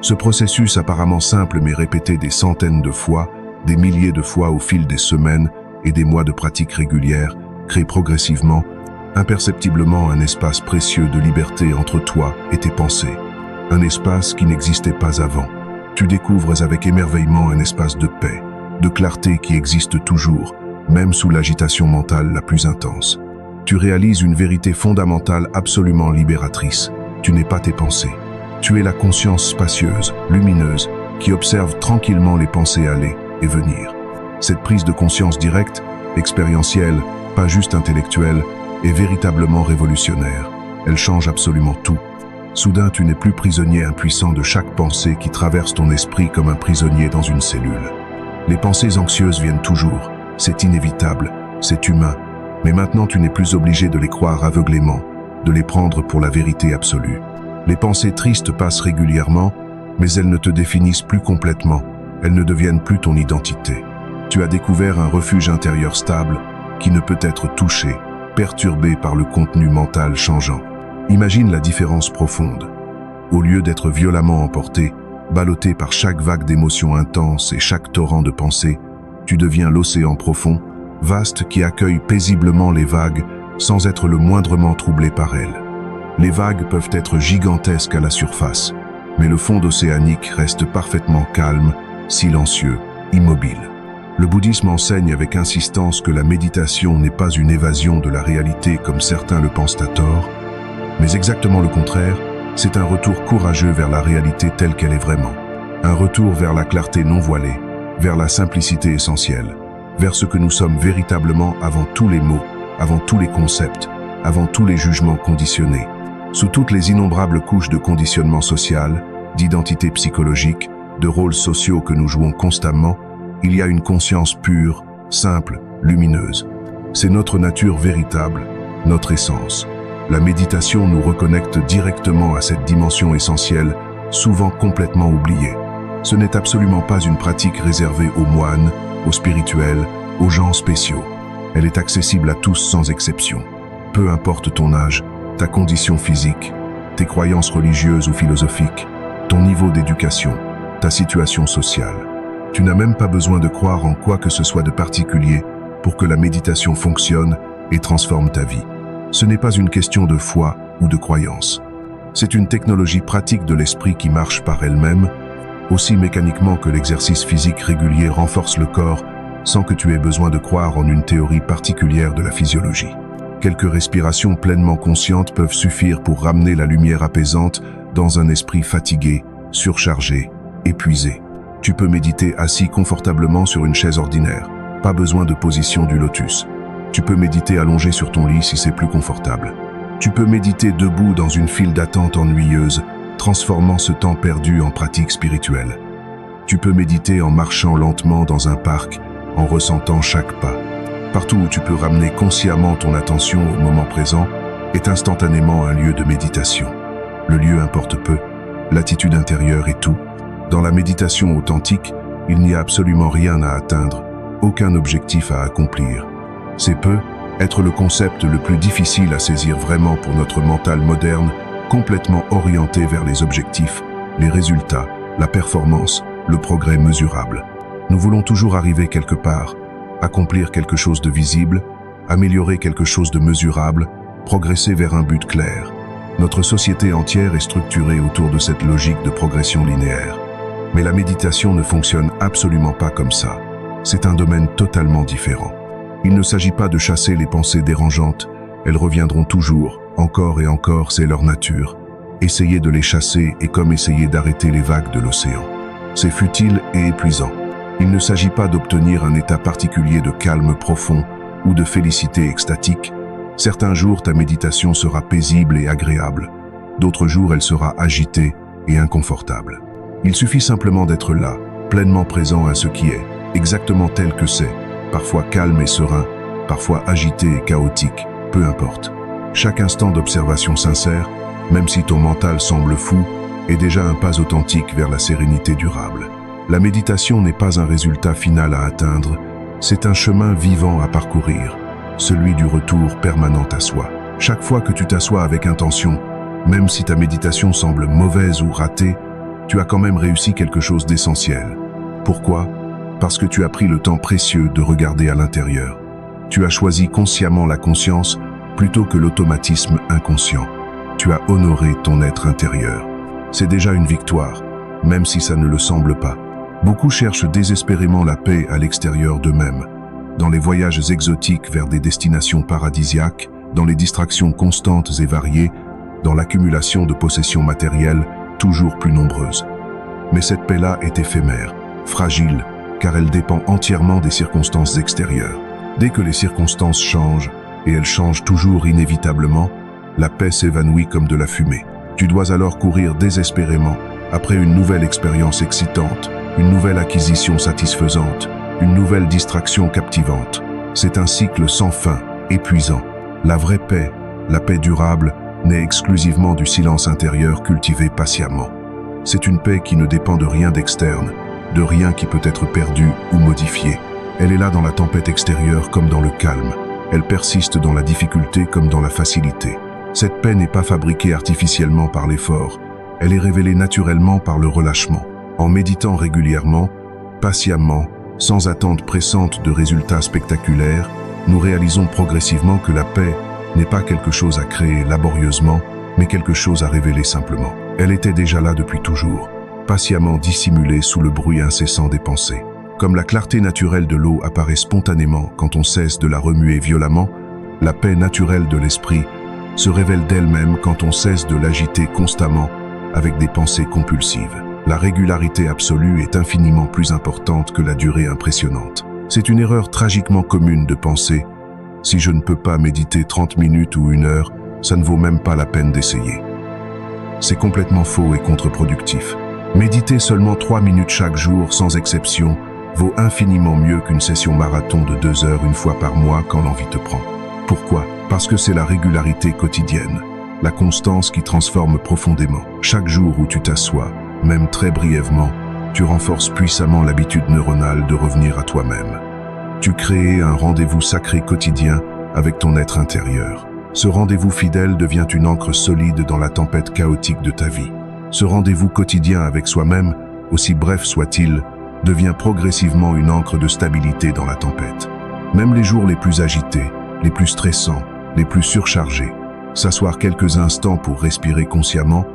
Ce processus apparemment simple mais répété des centaines de fois, des milliers de fois au fil des semaines et des mois de pratique régulière, crée progressivement, imperceptiblement un espace précieux de liberté entre toi et tes pensées. Un espace qui n'existait pas avant. Tu découvres avec émerveillement un espace de paix, de clarté qui existe toujours, même sous l'agitation mentale la plus intense. Tu réalises une vérité fondamentale absolument libératrice. Tu n'es pas tes pensées. Tu es la conscience spacieuse, lumineuse, qui observe tranquillement les pensées aller et venir. Cette prise de conscience directe, expérientielle, pas juste intellectuelle, est véritablement révolutionnaire. Elle change absolument tout. Soudain, tu n'es plus prisonnier impuissant de chaque pensée qui traverse ton esprit comme un prisonnier dans une cellule. Les pensées anxieuses viennent toujours. C'est inévitable, c'est humain. Mais maintenant, tu n'es plus obligé de les croire aveuglément, de les prendre pour la vérité absolue. Les pensées tristes passent régulièrement, mais elles ne te définissent plus complètement. Elles ne deviennent plus ton identité. Tu as découvert un refuge intérieur stable qui ne peut être touché, perturbé par le contenu mental changeant. Imagine la différence profonde. Au lieu d'être violemment emporté, ballotté par chaque vague d'émotions intenses et chaque torrent de pensées, tu deviens l'océan profond, vaste qui accueille paisiblement les vagues sans être le moindrement troublé par elles. Les vagues peuvent être gigantesques à la surface, mais le fond océanique reste parfaitement calme, silencieux, immobile. Le bouddhisme enseigne avec insistance que la méditation n'est pas une évasion de la réalité comme certains le pensent à tort, mais exactement le contraire, c'est un retour courageux vers la réalité telle qu'elle est vraiment. Un retour vers la clarté non voilée, vers la simplicité essentielle, vers ce que nous sommes véritablement avant tous les mots, avant tous les concepts, avant tous les jugements conditionnés. Sous toutes les innombrables couches de conditionnement social, d'identité psychologique, de rôles sociaux que nous jouons constamment, il y a une conscience pure, simple, lumineuse. C'est notre nature véritable, notre essence. La méditation nous reconnecte directement à cette dimension essentielle, souvent complètement oubliée. Ce n'est absolument pas une pratique réservée aux moines, aux spirituels, aux gens spéciaux. Elle est accessible à tous sans exception. Peu importe ton âge, ta condition physique, tes croyances religieuses ou philosophiques, ton niveau d'éducation, ta situation sociale. Tu n'as même pas besoin de croire en quoi que ce soit de particulier pour que la méditation fonctionne et transforme ta vie. Ce n'est pas une question de foi ou de croyance. C'est une technologie pratique de l'esprit qui marche par elle-même, aussi mécaniquement que l'exercice physique régulier renforce le corps sans que tu aies besoin de croire en une théorie particulière de la physiologie. Quelques respirations pleinement conscientes peuvent suffire pour ramener la lumière apaisante dans un esprit fatigué, surchargé, épuisé. Tu peux méditer assis confortablement sur une chaise ordinaire. Pas besoin de position du lotus. Tu peux méditer allongé sur ton lit si c'est plus confortable. Tu peux méditer debout dans une file d'attente ennuyeuse, transformant ce temps perdu en pratique spirituelle. Tu peux méditer en marchant lentement dans un parc, en ressentant chaque pas. Partout où tu peux ramener consciemment ton attention au moment présent est instantanément un lieu de méditation. Le lieu importe peu, l'attitude intérieure est tout. Dans la méditation authentique, il n'y a absolument rien à atteindre, aucun objectif à accomplir. C'est peu, être le concept le plus difficile à saisir vraiment pour notre mental moderne, complètement orienté vers les objectifs, les résultats, la performance, le progrès mesurable. Nous voulons toujours arriver quelque part, accomplir quelque chose de visible, améliorer quelque chose de mesurable, progresser vers un but clair. Notre société entière est structurée autour de cette logique de progression linéaire. Mais la méditation ne fonctionne absolument pas comme ça. C'est un domaine totalement différent. Il ne s'agit pas de chasser les pensées dérangeantes, elles reviendront toujours, encore et encore, c'est leur nature. Essayer de les chasser est comme essayer d'arrêter les vagues de l'océan. C'est futile et épuisant. Il ne s'agit pas d'obtenir un état particulier de calme profond ou de félicité extatique. Certains jours, ta méditation sera paisible et agréable. D'autres jours, elle sera agitée, et inconfortable. Il suffit simplement d'être là, pleinement présent à ce qui est, exactement tel que c'est, parfois calme et serein, parfois agité et chaotique, peu importe. Chaque instant d'observation sincère, même si ton mental semble fou, est déjà un pas authentique vers la sérénité durable. La méditation n'est pas un résultat final à atteindre, c'est un chemin vivant à parcourir, celui du retour permanent à soi. Chaque fois que tu t'assois avec intention, même si ta méditation semble mauvaise ou ratée, tu as quand même réussi quelque chose d'essentiel. Pourquoi? Parce que tu as pris le temps précieux de regarder à l'intérieur. Tu as choisi consciemment la conscience plutôt que l'automatisme inconscient. Tu as honoré ton être intérieur. C'est déjà une victoire, même si ça ne le semble pas. Beaucoup cherchent désespérément la paix à l'extérieur d'eux-mêmes, dans les voyages exotiques vers des destinations paradisiaques, dans les distractions constantes et variées, dans l'accumulation de possessions matérielles toujours plus nombreuses. Mais cette paix-là est éphémère, fragile, car elle dépend entièrement des circonstances extérieures. Dès que les circonstances changent, et elles changent toujours inévitablement, la paix s'évanouit comme de la fumée. Tu dois alors courir désespérément après une nouvelle expérience excitante, une nouvelle acquisition satisfaisante, une nouvelle distraction captivante. C'est un cycle sans fin, épuisant. La vraie paix, la paix durable, naît exclusivement du silence intérieur cultivé patiemment. C'est une paix qui ne dépend de rien d'externe, de rien qui peut être perdu ou modifié. Elle est là dans la tempête extérieure comme dans le calme. Elle persiste dans la difficulté comme dans la facilité. Cette paix n'est pas fabriquée artificiellement par l'effort. Elle est révélée naturellement par le relâchement. En méditant régulièrement, patiemment, sans attente pressante de résultats spectaculaires, nous réalisons progressivement que la paix n'est pas quelque chose à créer laborieusement, mais quelque chose à révéler simplement. Elle était déjà là depuis toujours, patiemment dissimulée sous le bruit incessant des pensées. Comme la clarté naturelle de l'eau apparaît spontanément quand on cesse de la remuer violemment, la paix naturelle de l'esprit se révèle d'elle-même quand on cesse de l'agiter constamment avec des pensées compulsives. La régularité absolue est infiniment plus importante que la durée impressionnante. C'est une erreur tragiquement commune de penser « si je ne peux pas méditer 30 minutes ou 1 heure, ça ne vaut même pas la peine d'essayer ». C'est complètement faux et contre-productif. Méditer seulement 3 minutes chaque jour, sans exception, vaut infiniment mieux qu'une session marathon de 2 heures une fois par mois quand l'envie te prend. Pourquoi? Parce que c'est la régularité quotidienne, la constance qui transforme profondément. Chaque jour où tu t'assois, même très brièvement, tu renforces puissamment l'habitude neuronale de revenir à toi-même. Tu crées un rendez-vous sacré quotidien avec ton être intérieur. Ce rendez-vous fidèle devient une ancre solide dans la tempête chaotique de ta vie. Ce rendez-vous quotidien avec soi-même, aussi bref soit-il, devient progressivement une ancre de stabilité dans la tempête. Même les jours les plus agités, les plus stressants, les plus surchargés, s'asseoir quelques instants pour respirer consciemment,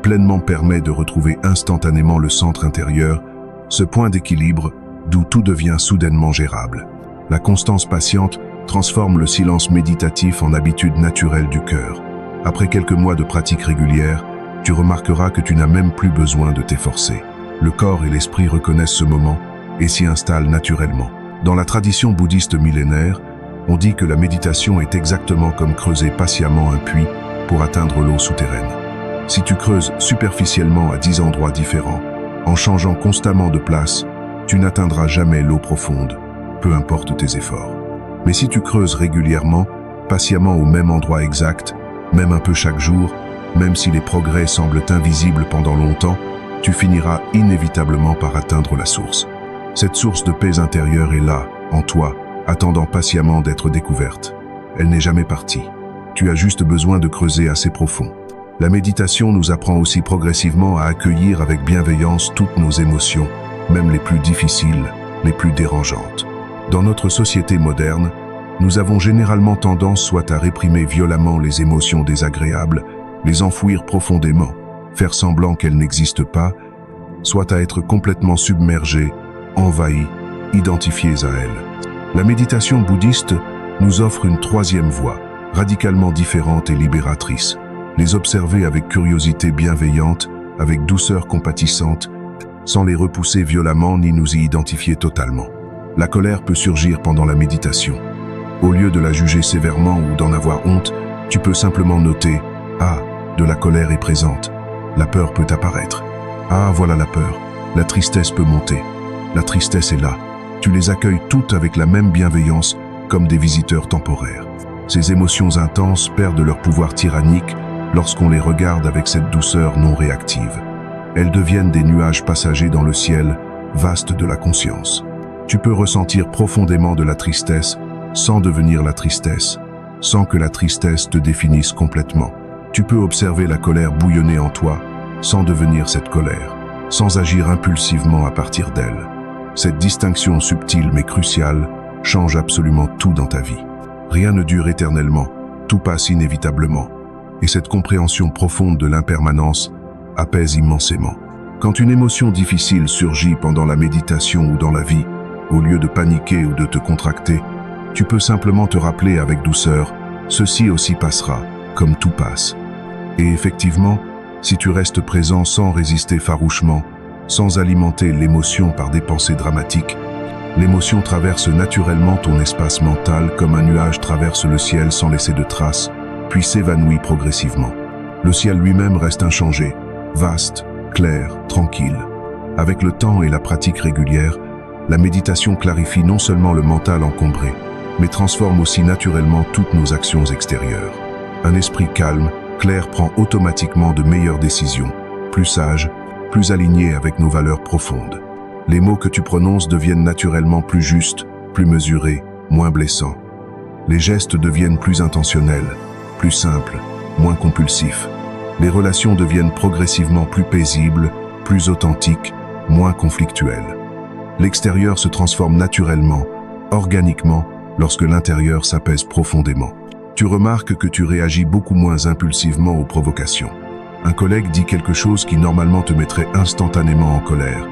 pleinement permet de retrouver instantanément le centre intérieur, ce point d'équilibre d'où tout devient soudainement gérable. La constance patiente transforme le silence méditatif en habitude naturelle du cœur. Après quelques mois de pratique régulière, tu remarqueras que tu n'as même plus besoin de t'efforcer. Le corps et l'esprit reconnaissent ce moment et s'y installent naturellement. Dans la tradition bouddhiste millénaire, on dit que la méditation est exactement comme creuser patiemment un puits pour atteindre l'eau souterraine. Si tu creuses superficiellement à 10 endroits différents, en changeant constamment de place, tu n'atteindras jamais l'eau profonde, peu importe tes efforts. Mais si tu creuses régulièrement, patiemment au même endroit exact, même un peu chaque jour, même si les progrès semblent invisibles pendant longtemps, tu finiras inévitablement par atteindre la source. Cette source de paix intérieure est là, en toi, attendant patiemment d'être découverte. Elle n'est jamais partie. Tu as juste besoin de creuser assez profond. La méditation nous apprend aussi progressivement à accueillir avec bienveillance toutes nos émotions, même les plus difficiles, les plus dérangeantes. Dans notre société moderne, nous avons généralement tendance soit à réprimer violemment les émotions désagréables, les enfouir profondément, faire semblant qu'elles n'existent pas, soit à être complètement submergés, envahis, identifiés à elles. La méditation bouddhiste nous offre une troisième voie, radicalement différente et libératrice. Les observer avec curiosité bienveillante, avec douceur compatissante, sans les repousser violemment ni nous y identifier totalement. La colère peut surgir pendant la méditation. Au lieu de la juger sévèrement ou d'en avoir honte, tu peux simplement noter « Ah, de la colère est présente ». la peur peut apparaître. Ah, voilà la peur. La tristesse peut monter. La tristesse est là. Tu les accueilles toutes avec la même bienveillance, comme des visiteurs temporaires. Ces émotions intenses perdent leur pouvoir tyrannique lorsqu'on les regarde avec cette douceur non réactive. Elles deviennent des nuages passagers dans le ciel, vaste de la conscience. Tu peux ressentir profondément de la tristesse sans devenir la tristesse, sans que la tristesse te définisse complètement. Tu peux observer la colère bouillonner en toi sans devenir cette colère, sans agir impulsivement à partir d'elle. Cette distinction subtile mais cruciale change absolument tout dans ta vie. Rien ne dure éternellement, tout passe inévitablement. Et cette compréhension profonde de l'impermanence apaise immensément. Quand une émotion difficile surgit pendant la méditation ou dans la vie, au lieu de paniquer ou de te contracter, tu peux simplement te rappeler avec douceur, ceci aussi passera, comme tout passe. Et effectivement, si tu restes présent sans résister farouchement, sans alimenter l'émotion par des pensées dramatiques, l'émotion traverse naturellement ton espace mental comme un nuage traverse le ciel sans laisser de traces, puis s'évanouit progressivement. Le ciel lui-même reste inchangé, vaste, clair, tranquille. Avec le temps et la pratique régulière, la méditation clarifie non seulement le mental encombré, mais transforme aussi naturellement toutes nos actions extérieures. Un esprit calme, clair prend automatiquement de meilleures décisions, plus sages, plus alignés avec nos valeurs profondes. Les mots que tu prononces deviennent naturellement plus justes, plus mesurés, moins blessants. Les gestes deviennent plus intentionnels, plus simples, moins compulsifs. Les relations deviennent progressivement plus paisibles, plus authentiques, moins conflictuelles. L'extérieur se transforme naturellement, organiquement, lorsque l'intérieur s'apaise profondément. Tu remarques que tu réagis beaucoup moins impulsivement aux provocations. Un collègue dit quelque chose qui normalement te mettrait instantanément en colère.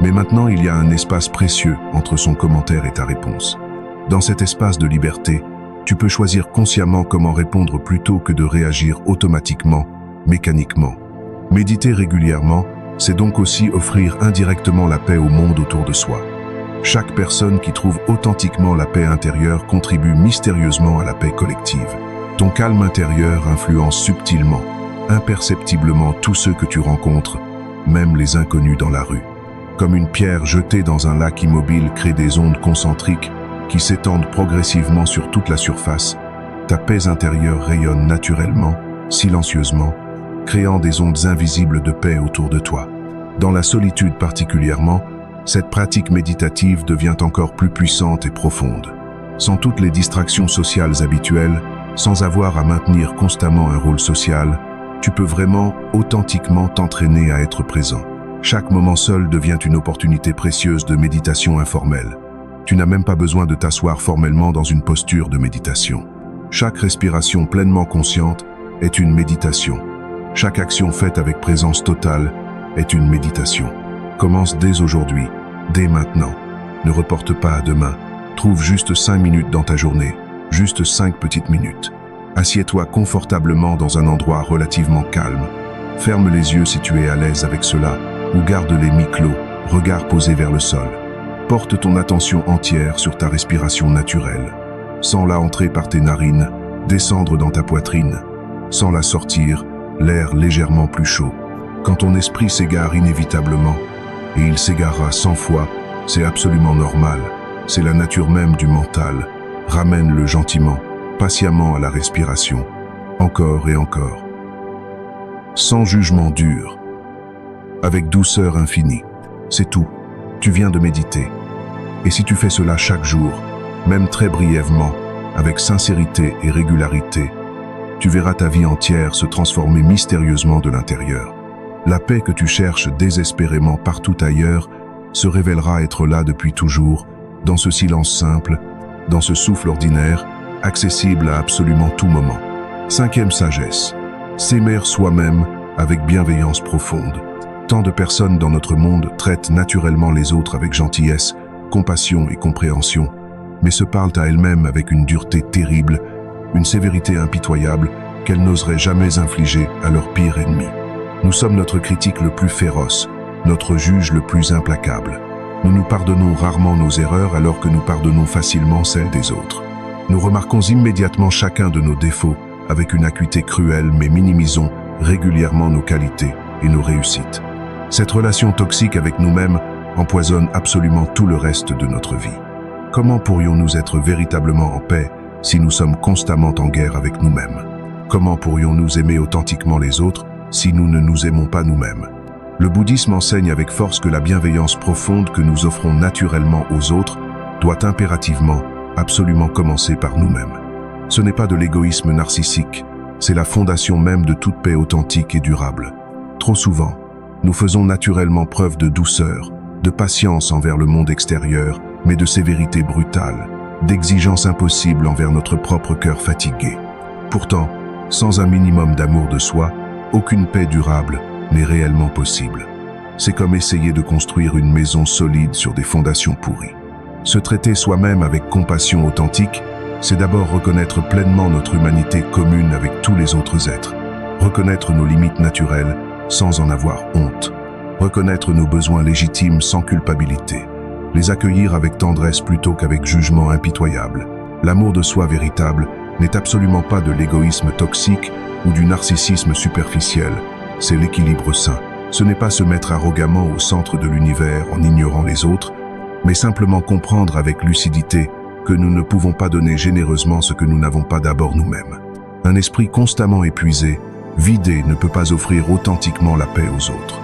Mais maintenant, il y a un espace précieux entre son commentaire et ta réponse. Dans cet espace de liberté, tu peux choisir consciemment comment répondre plutôt que de réagir automatiquement, mécaniquement. Méditer régulièrement, c'est donc aussi offrir indirectement la paix au monde autour de soi. Chaque personne qui trouve authentiquement la paix intérieure contribue mystérieusement à la paix collective. Ton calme intérieur influence subtilement, imperceptiblement tous ceux que tu rencontres, même les inconnus dans la rue. Comme une pierre jetée dans un lac immobile crée des ondes concentriques qui s'étendent progressivement sur toute la surface, ta paix intérieure rayonne naturellement, silencieusement, créant des ondes invisibles de paix autour de toi. Dans la solitude particulièrement, cette pratique méditative devient encore plus puissante et profonde. Sans toutes les distractions sociales habituelles, sans avoir à maintenir constamment un rôle social, tu peux vraiment, authentiquement t'entraîner à être présent. Chaque moment seul devient une opportunité précieuse de méditation informelle. Tu n'as même pas besoin de t'asseoir formellement dans une posture de méditation. Chaque respiration pleinement consciente est une méditation. Chaque action faite avec présence totale est une méditation. Commence dès aujourd'hui, dès maintenant. Ne reporte pas à demain. Trouve juste 5 minutes dans ta journée, juste 5 petites minutes. Assieds-toi confortablement dans un endroit relativement calme. Ferme les yeux si tu es à l'aise avec cela, ou garde-les mi-clos, regard posé vers le sol. Porte ton attention entière sur ta respiration naturelle. Sens-la entrer par tes narines, descendre dans ta poitrine. Sens-la sortir, l'air légèrement plus chaud. Quand ton esprit s'égare inévitablement, et il s'égarera 100 fois, c'est absolument normal. C'est la nature même du mental. Ramène-le gentiment, patiemment à la respiration, encore et encore. Sans jugement dur, avec douceur infinie. C'est tout. Tu viens de méditer. Et si tu fais cela chaque jour, même très brièvement, avec sincérité et régularité, tu verras ta vie entière se transformer mystérieusement de l'intérieur. La paix que tu cherches désespérément partout ailleurs se révélera être là depuis toujours, dans ce silence simple, dans ce souffle ordinaire, accessible à absolument tout moment. 5e sagesse, s'aimer soi-même avec bienveillance profonde. Tant de personnes dans notre monde traitent naturellement les autres avec gentillesse, compassion et compréhension, mais se parlent à elles-mêmes avec une dureté terrible, une sévérité impitoyable qu'elles n'oseraient jamais infliger à leur pire ennemi. Nous sommes notre critique le plus féroce, notre juge le plus implacable. Nous nous pardonnons rarement nos erreurs alors que nous pardonnons facilement celles des autres. Nous remarquons immédiatement chacun de nos défauts avec une acuité cruelle mais minimisons régulièrement nos qualités, et nos réussites. Cette relation toxique avec nous-mêmes empoisonne absolument tout le reste de notre vie. Comment pourrions-nous être véritablement en paix si nous sommes constamment en guerre avec nous-mêmes? Comment pourrions-nous aimer authentiquement les autres si nous ne nous aimons pas nous-mêmes? Le bouddhisme enseigne avec force que la bienveillance profonde que nous offrons naturellement aux autres doit impérativement, absolument commencer par nous-mêmes. Ce n'est pas de l'égoïsme narcissique, c'est la fondation même de toute paix authentique et durable. Trop souvent, nous faisons naturellement preuve de douceur, de patience envers le monde extérieur, mais de sévérité brutale, d'exigence impossible envers notre propre cœur fatigué. Pourtant, sans un minimum d'amour de soi, aucune paix durable n'est réellement possible. C'est comme essayer de construire une maison solide sur des fondations pourries. Se traiter soi-même avec compassion authentique, c'est d'abord reconnaître pleinement notre humanité commune avec tous les autres êtres, reconnaître nos limites naturelles sans en avoir honte, reconnaître nos besoins légitimes sans culpabilité, les accueillir avec tendresse plutôt qu'avec jugement impitoyable. L'amour de soi véritable n'est absolument pas de l'égoïsme toxique ou du narcissisme superficiel, c'est l'équilibre sain. Ce n'est pas se mettre arrogamment au centre de l'univers en ignorant les autres, mais simplement comprendre avec lucidité que nous ne pouvons pas donner généreusement ce que nous n'avons pas d'abord nous-mêmes. Un esprit constamment épuisé, vidé, ne peut pas offrir authentiquement la paix aux autres.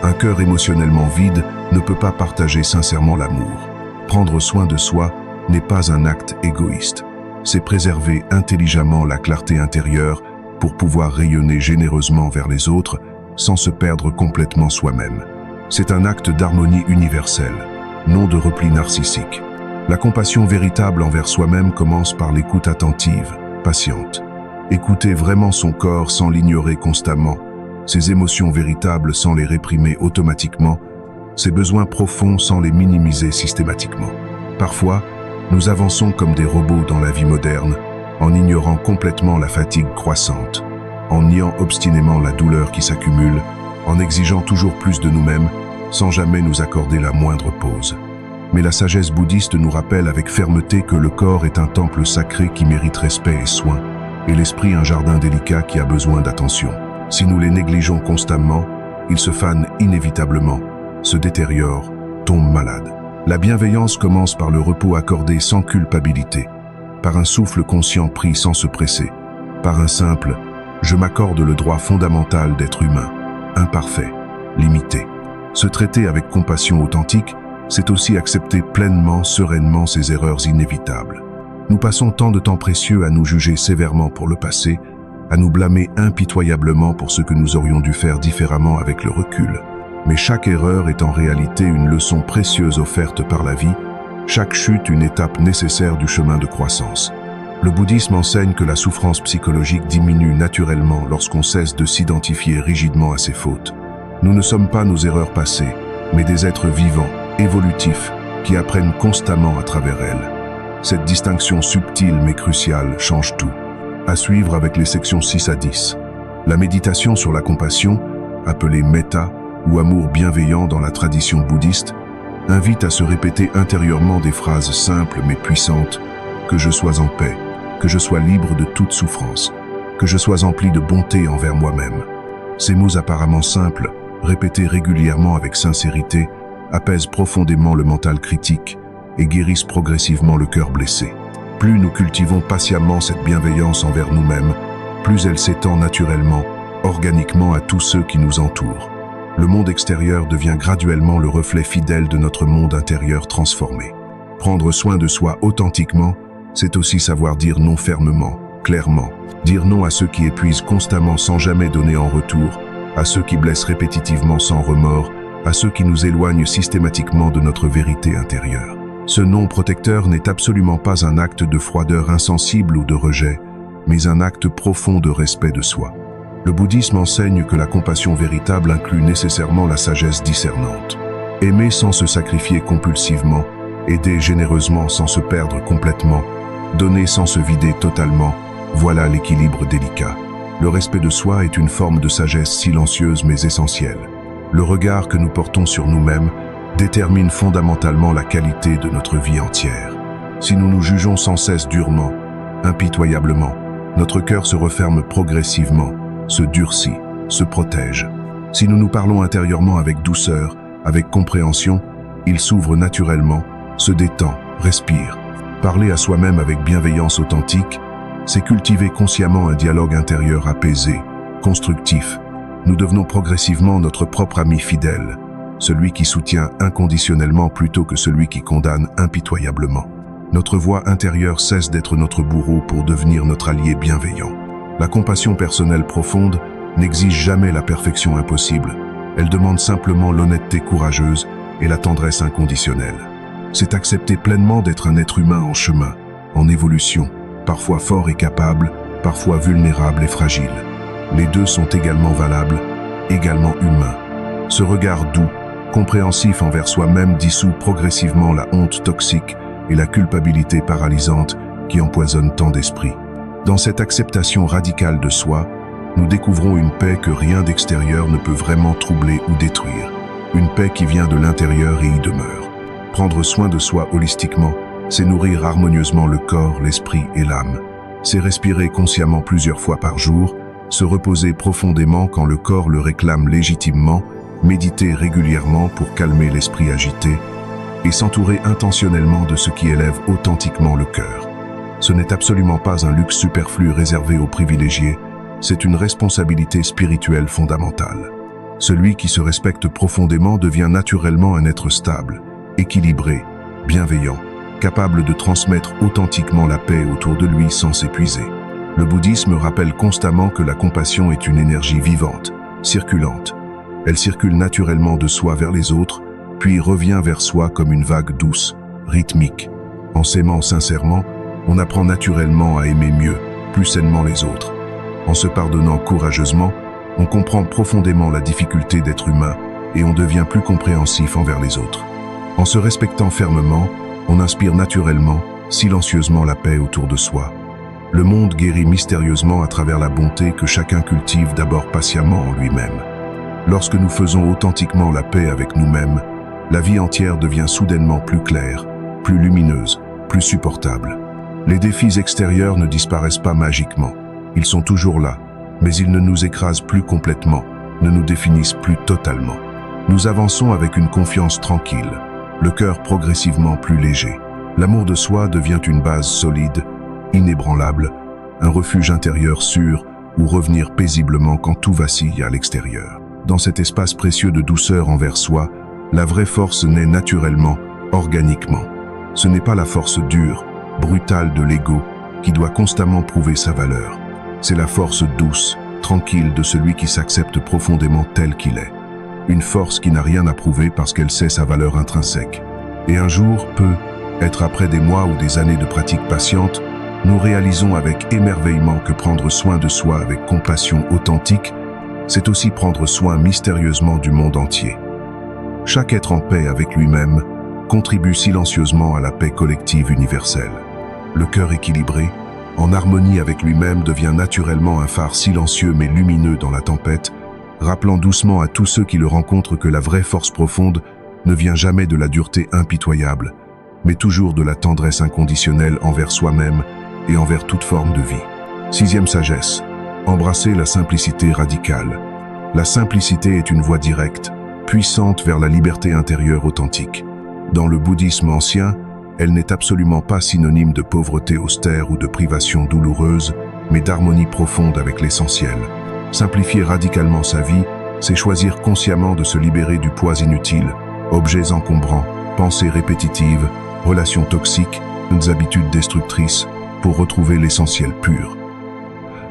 Un cœur émotionnellement vide ne peut pas partager sincèrement l'amour. Prendre soin de soi n'est pas un acte égoïste. C'est préserver intelligemment la clarté intérieure pour pouvoir rayonner généreusement vers les autres sans se perdre complètement soi-même. C'est un acte d'harmonie universelle, non de repli narcissique. La compassion véritable envers soi-même commence par l'écoute attentive, patiente. Écouter vraiment son corps sans l'ignorer constamment, ses émotions véritables sans les réprimer automatiquement, ses besoins profonds sans les minimiser systématiquement. Parfois, nous avançons comme des robots dans la vie moderne, en ignorant complètement la fatigue croissante, en niant obstinément la douleur qui s'accumule, en exigeant toujours plus de nous-mêmes, sans jamais nous accorder la moindre pause. Mais la sagesse bouddhiste nous rappelle avec fermeté que le corps est un temple sacré qui mérite respect et soin, et l'esprit un jardin délicat qui a besoin d'attention. Si nous les négligeons constamment, ils se fanent inévitablement, se détériorent, tombent malades. La bienveillance commence par le repos accordé sans culpabilité, par un souffle conscient pris sans se presser, par un simple « je m'accorde le droit fondamental d'être humain, imparfait, limité ». Se traiter avec compassion authentique, c'est aussi accepter pleinement, sereinement ces erreurs inévitables. Nous passons tant de temps précieux à nous juger sévèrement pour le passé, à nous blâmer impitoyablement pour ce que nous aurions dû faire différemment avec le recul. Mais chaque erreur est en réalité une leçon précieuse offerte par la vie, chaque chute une étape nécessaire du chemin de croissance. Le bouddhisme enseigne que la souffrance psychologique diminue naturellement lorsqu'on cesse de s'identifier rigidement à ses fautes. Nous ne sommes pas nos erreurs passées, mais des êtres vivants, évolutifs, qui apprennent constamment à travers elles. Cette distinction subtile mais cruciale change tout. À suivre avec les sections 6 à 10. La méditation sur la compassion, appelée metta ou amour bienveillant dans la tradition bouddhiste, invite à se répéter intérieurement des phrases simples mais puissantes, que je sois en paix, que je sois libre de toute souffrance, que je sois empli de bonté envers moi-même. Ces mots apparemment simples, répétés régulièrement avec sincérité, apaisent profondément le mental critique et guérissent progressivement le cœur blessé. Plus nous cultivons patiemment cette bienveillance envers nous-mêmes, plus elle s'étend naturellement, organiquement à tous ceux qui nous entourent. Le monde extérieur devient graduellement le reflet fidèle de notre monde intérieur transformé. Prendre soin de soi authentiquement, c'est aussi savoir dire non fermement, clairement. Dire non à ceux qui épuisent constamment sans jamais donner en retour, à ceux qui blessent répétitivement sans remords, à ceux qui nous éloignent systématiquement de notre vérité intérieure. Ce non protecteur n'est absolument pas un acte de froideur insensible ou de rejet, mais un acte profond de respect de soi. Le bouddhisme enseigne que la compassion véritable inclut nécessairement la sagesse discernante. Aimer sans se sacrifier compulsivement, aider généreusement sans se perdre complètement, donner sans se vider totalement, voilà l'équilibre délicat. Le respect de soi est une forme de sagesse silencieuse mais essentielle. Le regard que nous portons sur nous-mêmes détermine fondamentalement la qualité de notre vie entière. Si nous nous jugeons sans cesse durement, impitoyablement, notre cœur se referme progressivement, se durcit, se protège. Si nous nous parlons intérieurement avec douceur, avec compréhension, il s'ouvre naturellement, se détend, respire. Parler à soi-même avec bienveillance authentique, c'est cultiver consciemment un dialogue intérieur apaisé, constructif. Nous devenons progressivement notre propre ami fidèle, celui qui soutient inconditionnellement plutôt que celui qui condamne impitoyablement. Notre voix intérieure cesse d'être notre bourreau pour devenir notre allié bienveillant. La compassion personnelle profonde n'exige jamais la perfection impossible. Elle demande simplement l'honnêteté courageuse et la tendresse inconditionnelle. C'est accepter pleinement d'être un être humain en chemin, en évolution, parfois fort et capable, parfois vulnérable et fragile. Les deux sont également valables, également humains. Ce regard doux, compréhensif envers soi-même dissout progressivement la honte toxique et la culpabilité paralysante qui empoisonnent tant d'esprits. Dans cette acceptation radicale de soi, nous découvrons une paix que rien d'extérieur ne peut vraiment troubler ou détruire. Une paix qui vient de l'intérieur et y demeure. Prendre soin de soi holistiquement, c'est nourrir harmonieusement le corps, l'esprit et l'âme. C'est respirer consciemment plusieurs fois par jour, se reposer profondément quand le corps le réclame légitimement, méditer régulièrement pour calmer l'esprit agité, et s'entourer intentionnellement de ce qui élève authentiquement le cœur. Ce n'est absolument pas un luxe superflu réservé aux privilégiés, c'est une responsabilité spirituelle fondamentale. Celui qui se respecte profondément devient naturellement un être stable, équilibré, bienveillant, capable de transmettre authentiquement la paix autour de lui sans s'épuiser. Le bouddhisme rappelle constamment que la compassion est une énergie vivante, circulante. Elle circule naturellement de soi vers les autres, puis revient vers soi comme une vague douce, rythmique. En s'aimant sincèrement, on apprend naturellement à aimer mieux, plus sainement les autres. En se pardonnant courageusement, on comprend profondément la difficulté d'être humain et on devient plus compréhensif envers les autres. En se respectant fermement, on inspire naturellement, silencieusement la paix autour de soi. Le monde guérit mystérieusement à travers la bonté que chacun cultive d'abord patiemment en lui-même. Lorsque nous faisons authentiquement la paix avec nous-mêmes, la vie entière devient soudainement plus claire, plus lumineuse, plus supportable. Les défis extérieurs ne disparaissent pas magiquement. Ils sont toujours là, mais ils ne nous écrasent plus complètement, ne nous définissent plus totalement. Nous avançons avec une confiance tranquille, le cœur progressivement plus léger. L'amour de soi devient une base solide, inébranlable, un refuge intérieur sûr où revenir paisiblement quand tout vacille à l'extérieur. Dans cet espace précieux de douceur envers soi, la vraie force naît naturellement, organiquement. Ce n'est pas la force dure, brutale de l'ego qui doit constamment prouver sa valeur. C'est la force douce, tranquille de celui qui s'accepte profondément tel qu'il est. Une force qui n'a rien à prouver parce qu'elle sait sa valeur intrinsèque. Et un jour, être après des mois ou des années de pratique patiente, nous réalisons avec émerveillement que prendre soin de soi avec compassion authentique, c'est aussi prendre soin mystérieusement du monde entier. Chaque être en paix avec lui-même contribue silencieusement à la paix collective universelle. Le cœur équilibré, en harmonie avec lui-même, devient naturellement un phare silencieux mais lumineux dans la tempête, rappelant doucement à tous ceux qui le rencontrent que la vraie force profonde ne vient jamais de la dureté impitoyable, mais toujours de la tendresse inconditionnelle envers soi-même et envers toute forme de vie. Sixième sagesse, embrasser la simplicité radicale. La simplicité est une voie directe, puissante vers la liberté intérieure authentique. Dans le bouddhisme ancien, elle n'est absolument pas synonyme de pauvreté austère ou de privation douloureuse, mais d'harmonie profonde avec l'essentiel. Simplifier radicalement sa vie, c'est choisir consciemment de se libérer du poids inutile, objets encombrants, pensées répétitives, relations toxiques, habitudes destructrices, pour retrouver l'essentiel pur.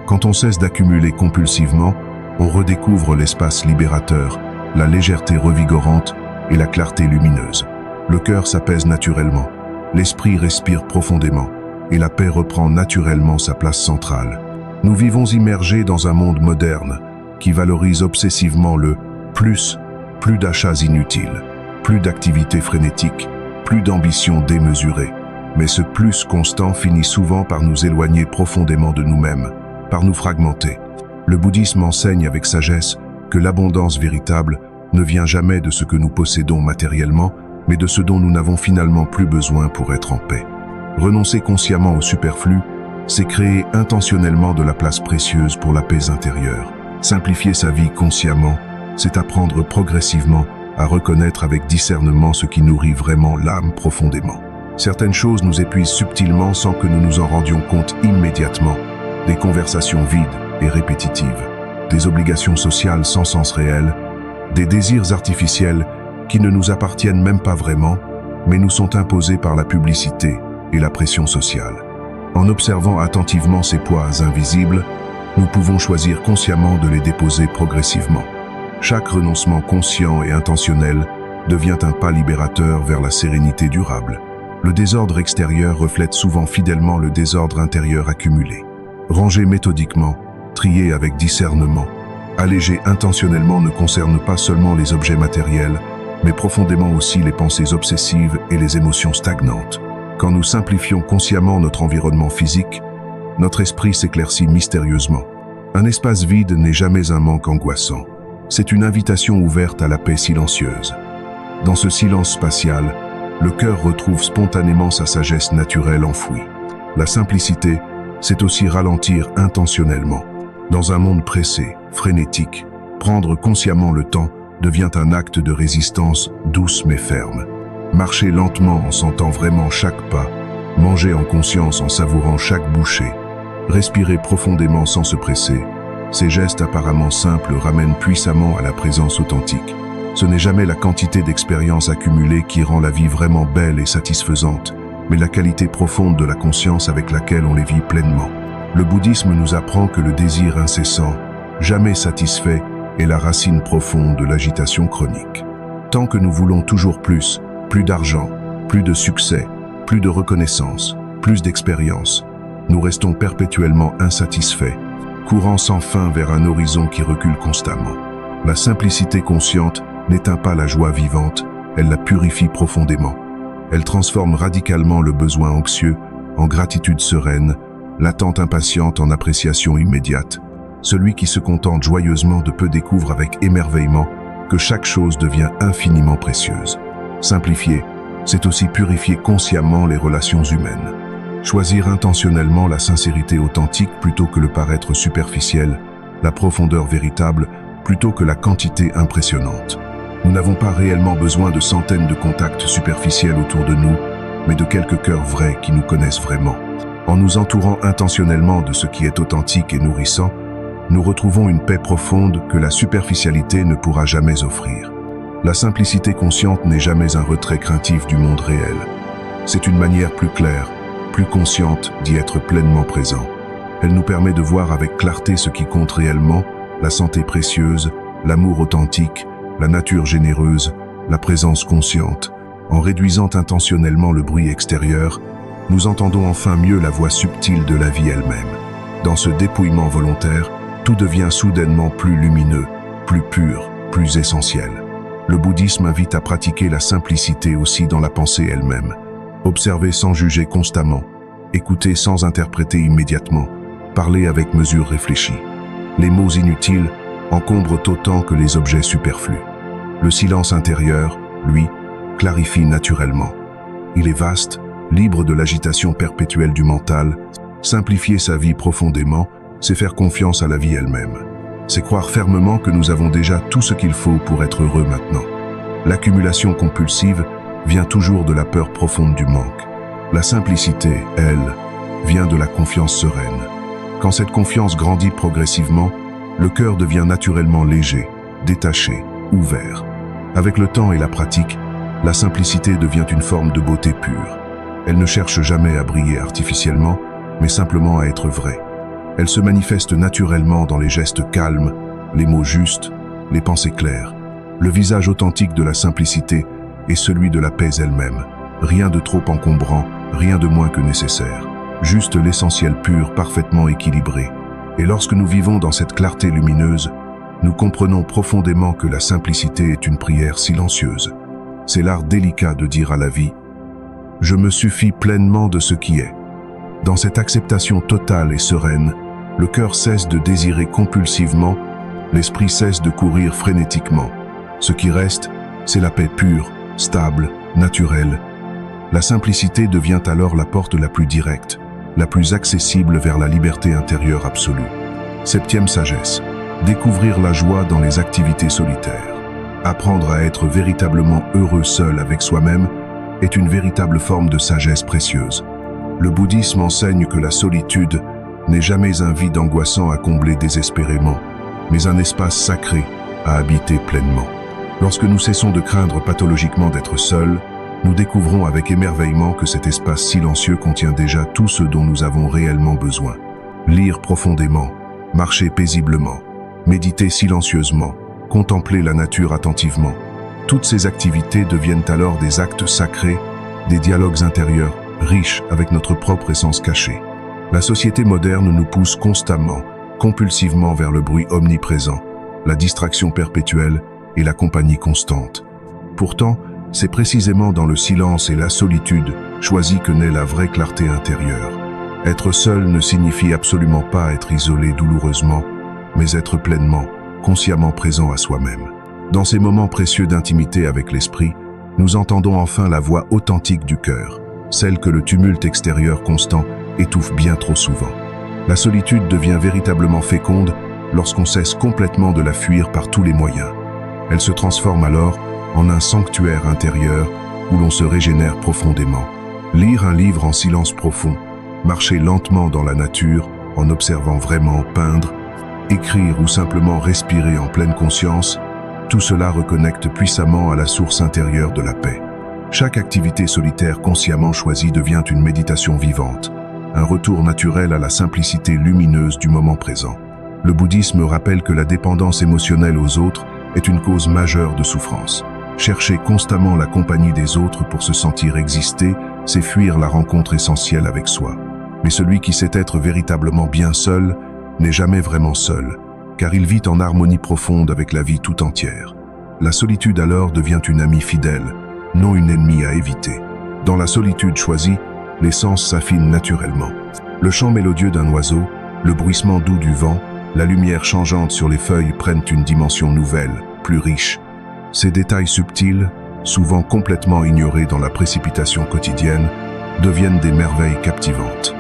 Quand on cesse d'accumuler compulsivement, on redécouvre l'espace libérateur, la légèreté revigorante et la clarté lumineuse. Le cœur s'apaise naturellement, l'esprit respire profondément et la paix reprend naturellement sa place centrale. Nous vivons immergés dans un monde moderne qui valorise obsessivement le plus d'achats inutiles, plus d'activités frénétiques, plus d'ambitions démesurées. Mais ce plus constant finit souvent par nous éloigner profondément de nous-mêmes, par nous fragmenter. Le bouddhisme enseigne avec sagesse que l'abondance véritable ne vient jamais de ce que nous possédons matériellement, mais de ce dont nous n'avons finalement plus besoin pour être en paix. Renoncer consciemment au superflu, c'est créer intentionnellement de la place précieuse pour la paix intérieure. Simplifier sa vie consciemment, c'est apprendre progressivement à reconnaître avec discernement ce qui nourrit vraiment l'âme profondément. Certaines choses nous épuisent subtilement sans que nous nous en rendions compte immédiatement. Des conversations vides et répétitives, des obligations sociales sans sens réel, des désirs artificiels qui ne nous appartiennent même pas vraiment, mais nous sont imposés par la publicité et la pression sociale. En observant attentivement ces poids invisibles, nous pouvons choisir consciemment de les déposer progressivement. Chaque renoncement conscient et intentionnel devient un pas libérateur vers la sérénité durable. Le désordre extérieur reflète souvent fidèlement le désordre intérieur accumulé. Ranger méthodiquement, trier avec discernement, alléger intentionnellement ne concerne pas seulement les objets matériels, mais profondément aussi les pensées obsessives et les émotions stagnantes. Quand nous simplifions consciemment notre environnement physique, notre esprit s'éclaircit mystérieusement. Un espace vide n'est jamais un manque angoissant. C'est une invitation ouverte à la paix silencieuse. Dans ce silence spatial, le cœur retrouve spontanément sa sagesse naturelle enfouie. La simplicité, c'est aussi ralentir intentionnellement. Dans un monde pressé, frénétique, prendre consciemment le temps devient un acte de résistance douce mais ferme. Marcher lentement en sentant vraiment chaque pas, manger en conscience en savourant chaque bouchée, respirer profondément sans se presser, ces gestes apparemment simples ramènent puissamment à la présence authentique. Ce n'est jamais la quantité d'expériences accumulées qui rend la vie vraiment belle et satisfaisante, mais la qualité profonde de la conscience avec laquelle on les vit pleinement. Le bouddhisme nous apprend que le désir incessant, jamais satisfait, est la racine profonde de l'agitation chronique. Tant que nous voulons toujours plus d'argent, plus de succès, plus de reconnaissance, plus d'expérience, nous restons perpétuellement insatisfaits, courant sans fin vers un horizon qui recule constamment. La simplicité consciente n'éteint pas la joie vivante, elle la purifie profondément. Elle transforme radicalement le besoin anxieux en gratitude sereine, l'attente impatiente en appréciation immédiate. Celui qui se contente joyeusement de peu découvre avec émerveillement que chaque chose devient infiniment précieuse. Simplifier, c'est aussi purifier consciemment les relations humaines. Choisir intentionnellement la sincérité authentique plutôt que le paraître superficiel, la profondeur véritable plutôt que la quantité impressionnante. Nous n'avons pas réellement besoin de centaines de contacts superficiels autour de nous, mais de quelques cœurs vrais qui nous connaissent vraiment. En nous entourant intentionnellement de ce qui est authentique et nourrissant, nous retrouvons une paix profonde que la superficialité ne pourra jamais offrir. La simplicité consciente n'est jamais un retrait craintif du monde réel. C'est une manière plus claire, plus consciente d'y être pleinement présent. Elle nous permet de voir avec clarté ce qui compte réellement, la santé précieuse, l'amour authentique, la nature généreuse, la présence consciente. En réduisant intentionnellement le bruit extérieur, nous entendons enfin mieux la voix subtile de la vie elle-même. Dans ce dépouillement volontaire, tout devient soudainement plus lumineux, plus pur, plus essentiel. Le bouddhisme invite à pratiquer la simplicité aussi dans la pensée elle-même. Observer sans juger constamment, écouter sans interpréter immédiatement, parler avec mesure réfléchie. Les mots inutiles encombrent autant que les objets superflus. Le silence intérieur, lui, clarifie naturellement. Il est vaste, libre de l'agitation perpétuelle du mental. Simplifier sa vie profondément, c'est faire confiance à la vie elle-même. C'est croire fermement que nous avons déjà tout ce qu'il faut pour être heureux maintenant. L'accumulation compulsive vient toujours de la peur profonde du manque. La simplicité, elle, vient de la confiance sereine. Quand cette confiance grandit progressivement, le cœur devient naturellement léger, détaché, ouvert. Avec le temps et la pratique, la simplicité devient une forme de beauté pure. Elle ne cherche jamais à briller artificiellement, mais simplement à être vraie. Elle se manifeste naturellement dans les gestes calmes, les mots justes, les pensées claires. Le visage authentique de la simplicité est celui de la paix elle-même. Rien de trop encombrant, rien de moins que nécessaire. Juste l'essentiel pur, parfaitement équilibré. Et lorsque nous vivons dans cette clarté lumineuse, nous comprenons profondément que la simplicité est une prière silencieuse. C'est l'art délicat de dire à la vie « Je me suffis pleinement de ce qui est ». Dans cette acceptation totale et sereine, le cœur cesse de désirer compulsivement, l'esprit cesse de courir frénétiquement. Ce qui reste, c'est la paix pure, stable, naturelle. La simplicité devient alors la porte la plus directe, la plus accessible vers la liberté intérieure absolue. Septième sagesse. Découvrir la joie dans les activités solitaires. Apprendre à être véritablement heureux seul avec soi-même est une véritable forme de sagesse précieuse. Le bouddhisme enseigne que la solitude n'est jamais un vide angoissant à combler désespérément, mais un espace sacré à habiter pleinement. Lorsque nous cessons de craindre pathologiquement d'être seuls, nous découvrons avec émerveillement que cet espace silencieux contient déjà tout ce dont nous avons réellement besoin. Lire profondément, marcher paisiblement, méditer silencieusement, contempler la nature attentivement. Toutes ces activités deviennent alors des actes sacrés, des dialogues intérieurs riches avec notre propre essence cachée. La société moderne nous pousse constamment, compulsivement vers le bruit omniprésent, la distraction perpétuelle et la compagnie constante. Pourtant, c'est précisément dans le silence et la solitude choisie que naît la vraie clarté intérieure. Être seul ne signifie absolument pas être isolé douloureusement, mais être pleinement, consciemment présent à soi-même. Dans ces moments précieux d'intimité avec l'esprit, nous entendons enfin la voix authentique du cœur, celle que le tumulte extérieur constant étouffe bien trop souvent. La solitude devient véritablement féconde lorsqu'on cesse complètement de la fuir par tous les moyens. Elle se transforme alors en un sanctuaire intérieur où l'on se régénère profondément. Lire un livre en silence profond, marcher lentement dans la nature en observant vraiment, peindre, écrire ou simplement respirer en pleine conscience, tout cela reconnecte puissamment à la source intérieure de la paix. Chaque activité solitaire consciemment choisie devient une méditation vivante, un retour naturel à la simplicité lumineuse du moment présent. Le bouddhisme rappelle que la dépendance émotionnelle aux autres est une cause majeure de souffrance. Chercher constamment la compagnie des autres pour se sentir exister, c'est fuir la rencontre essentielle avec soi. Mais celui qui sait être véritablement bien seul n'est jamais vraiment seul, car il vit en harmonie profonde avec la vie tout entière. La solitude alors devient une amie fidèle, non une ennemie à éviter. Dans la solitude choisie, les sens s'affinent naturellement. Le chant mélodieux d'un oiseau, le bruissement doux du vent, la lumière changeante sur les feuilles prennent une dimension nouvelle, plus riche. Ces détails subtils, souvent complètement ignorés dans la précipitation quotidienne, deviennent des merveilles captivantes.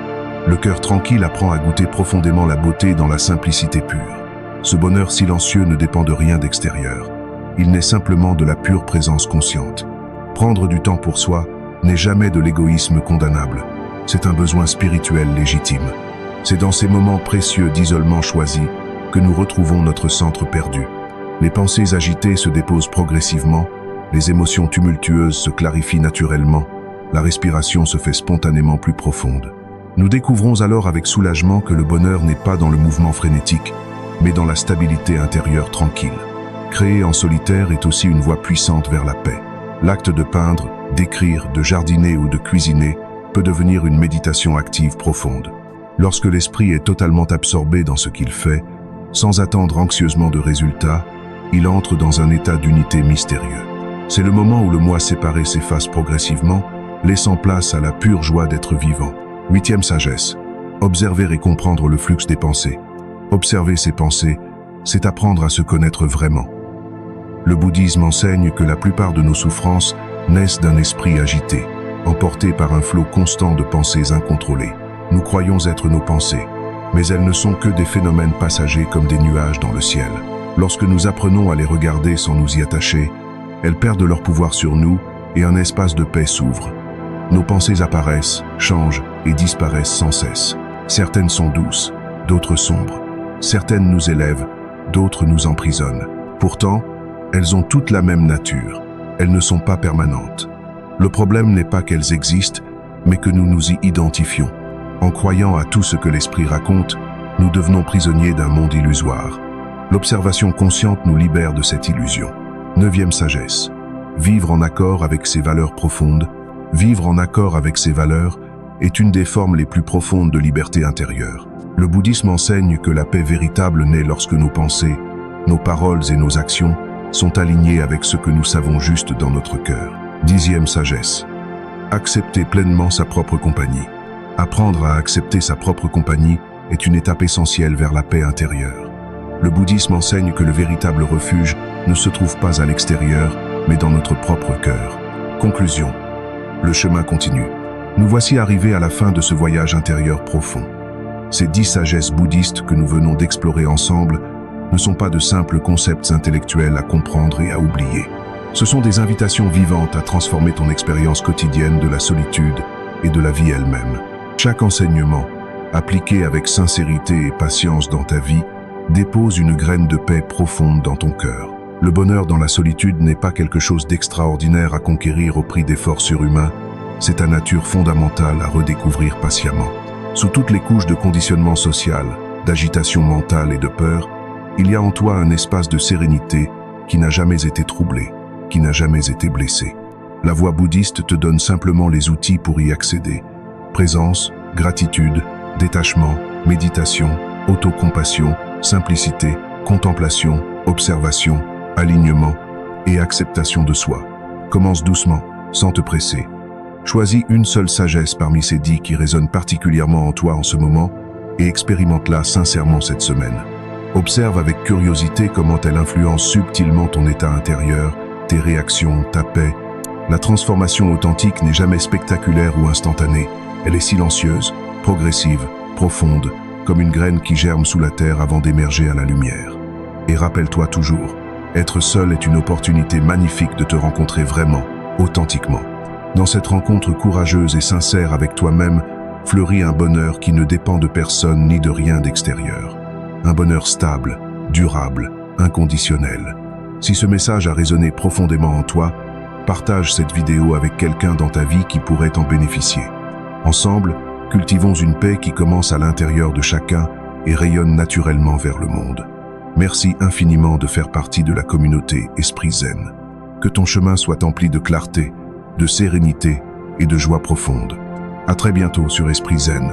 Le cœur tranquille apprend à goûter profondément la beauté dans la simplicité pure. Ce bonheur silencieux ne dépend de rien d'extérieur. Il naît simplement de la pure présence consciente. Prendre du temps pour soi n'est jamais de l'égoïsme condamnable. C'est un besoin spirituel légitime. C'est dans ces moments précieux d'isolement choisi que nous retrouvons notre centre perdu. Les pensées agitées se déposent progressivement, les émotions tumultueuses se clarifient naturellement, la respiration se fait spontanément plus profonde. Nous découvrons alors avec soulagement que le bonheur n'est pas dans le mouvement frénétique, mais dans la stabilité intérieure tranquille. Créer en solitaire est aussi une voie puissante vers la paix. L'acte de peindre, d'écrire, de jardiner ou de cuisiner peut devenir une méditation active profonde. Lorsque l'esprit est totalement absorbé dans ce qu'il fait, sans attendre anxieusement de résultats, il entre dans un état d'unité mystérieux. C'est le moment où le moi séparé s'efface progressivement, laissant place à la pure joie d'être vivant. 8e sagesse. Observer et comprendre le flux des pensées. Observer ses pensées, c'est apprendre à se connaître vraiment. Le bouddhisme enseigne que la plupart de nos souffrances naissent d'un esprit agité, emporté par un flot constant de pensées incontrôlées. Nous croyons être nos pensées, mais elles ne sont que des phénomènes passagers comme des nuages dans le ciel. Lorsque nous apprenons à les regarder sans nous y attacher, elles perdent leur pouvoir sur nous et un espace de paix s'ouvre. Nos pensées apparaissent, changent et disparaissent sans cesse. Certaines sont douces, d'autres sombres. Certaines nous élèvent, d'autres nous emprisonnent. Pourtant, elles ont toutes la même nature. Elles ne sont pas permanentes. Le problème n'est pas qu'elles existent, mais que nous nous y identifions. En croyant à tout ce que l'esprit raconte, nous devenons prisonniers d'un monde illusoire. L'observation consciente nous libère de cette illusion. 9e sagesse. Vivre en accord avec ses valeurs profondes. Vivre en accord avec ses valeurs est une des formes les plus profondes de liberté intérieure. Le bouddhisme enseigne que la paix véritable naît lorsque nos pensées, nos paroles et nos actions sont alignées avec ce que nous savons juste dans notre cœur. 10e sagesse. Accepter pleinement sa propre compagnie. Apprendre à accepter sa propre compagnie est une étape essentielle vers la paix intérieure. Le bouddhisme enseigne que le véritable refuge ne se trouve pas à l'extérieur, mais dans notre propre cœur. Conclusion. Le chemin continue. Nous voici arrivés à la fin de ce voyage intérieur profond. Ces 10 sagesses bouddhistes que nous venons d'explorer ensemble ne sont pas de simples concepts intellectuels à comprendre et à oublier. Ce sont des invitations vivantes à transformer ton expérience quotidienne de la solitude et de la vie elle-même. Chaque enseignement, appliqué avec sincérité et patience dans ta vie, dépose une graine de paix profonde dans ton cœur. Le bonheur dans la solitude n'est pas quelque chose d'extraordinaire à conquérir au prix d'efforts surhumains, c'est ta nature fondamentale à redécouvrir patiemment. Sous toutes les couches de conditionnement social, d'agitation mentale et de peur, il y a en toi un espace de sérénité qui n'a jamais été troublé, qui n'a jamais été blessé. La voie bouddhiste te donne simplement les outils pour y accéder. Présence, gratitude, détachement, méditation, autocompassion, simplicité, contemplation, observation, alignement et acceptation de soi. Commence doucement, sans te presser. Choisis une seule sagesse parmi ces 10 qui résonnent particulièrement en toi en ce moment et expérimente-la sincèrement cette semaine. Observe avec curiosité comment elle influence subtilement ton état intérieur, tes réactions, ta paix. La transformation authentique n'est jamais spectaculaire ou instantanée. Elle est silencieuse, progressive, profonde, comme une graine qui germe sous la terre avant d'émerger à la lumière. Et rappelle-toi toujours, être seul est une opportunité magnifique de te rencontrer vraiment, authentiquement. Dans cette rencontre courageuse et sincère avec toi-même, fleurit un bonheur qui ne dépend de personne ni de rien d'extérieur. Un bonheur stable, durable, inconditionnel. Si ce message a résonné profondément en toi, partage cette vidéo avec quelqu'un dans ta vie qui pourrait en bénéficier. Ensemble, cultivons une paix qui commence à l'intérieur de chacun et rayonne naturellement vers le monde. Merci infiniment de faire partie de la communauté Esprit Zen. Que ton chemin soit empli de clarté, de sérénité et de joie profonde. À très bientôt sur Esprit Zen.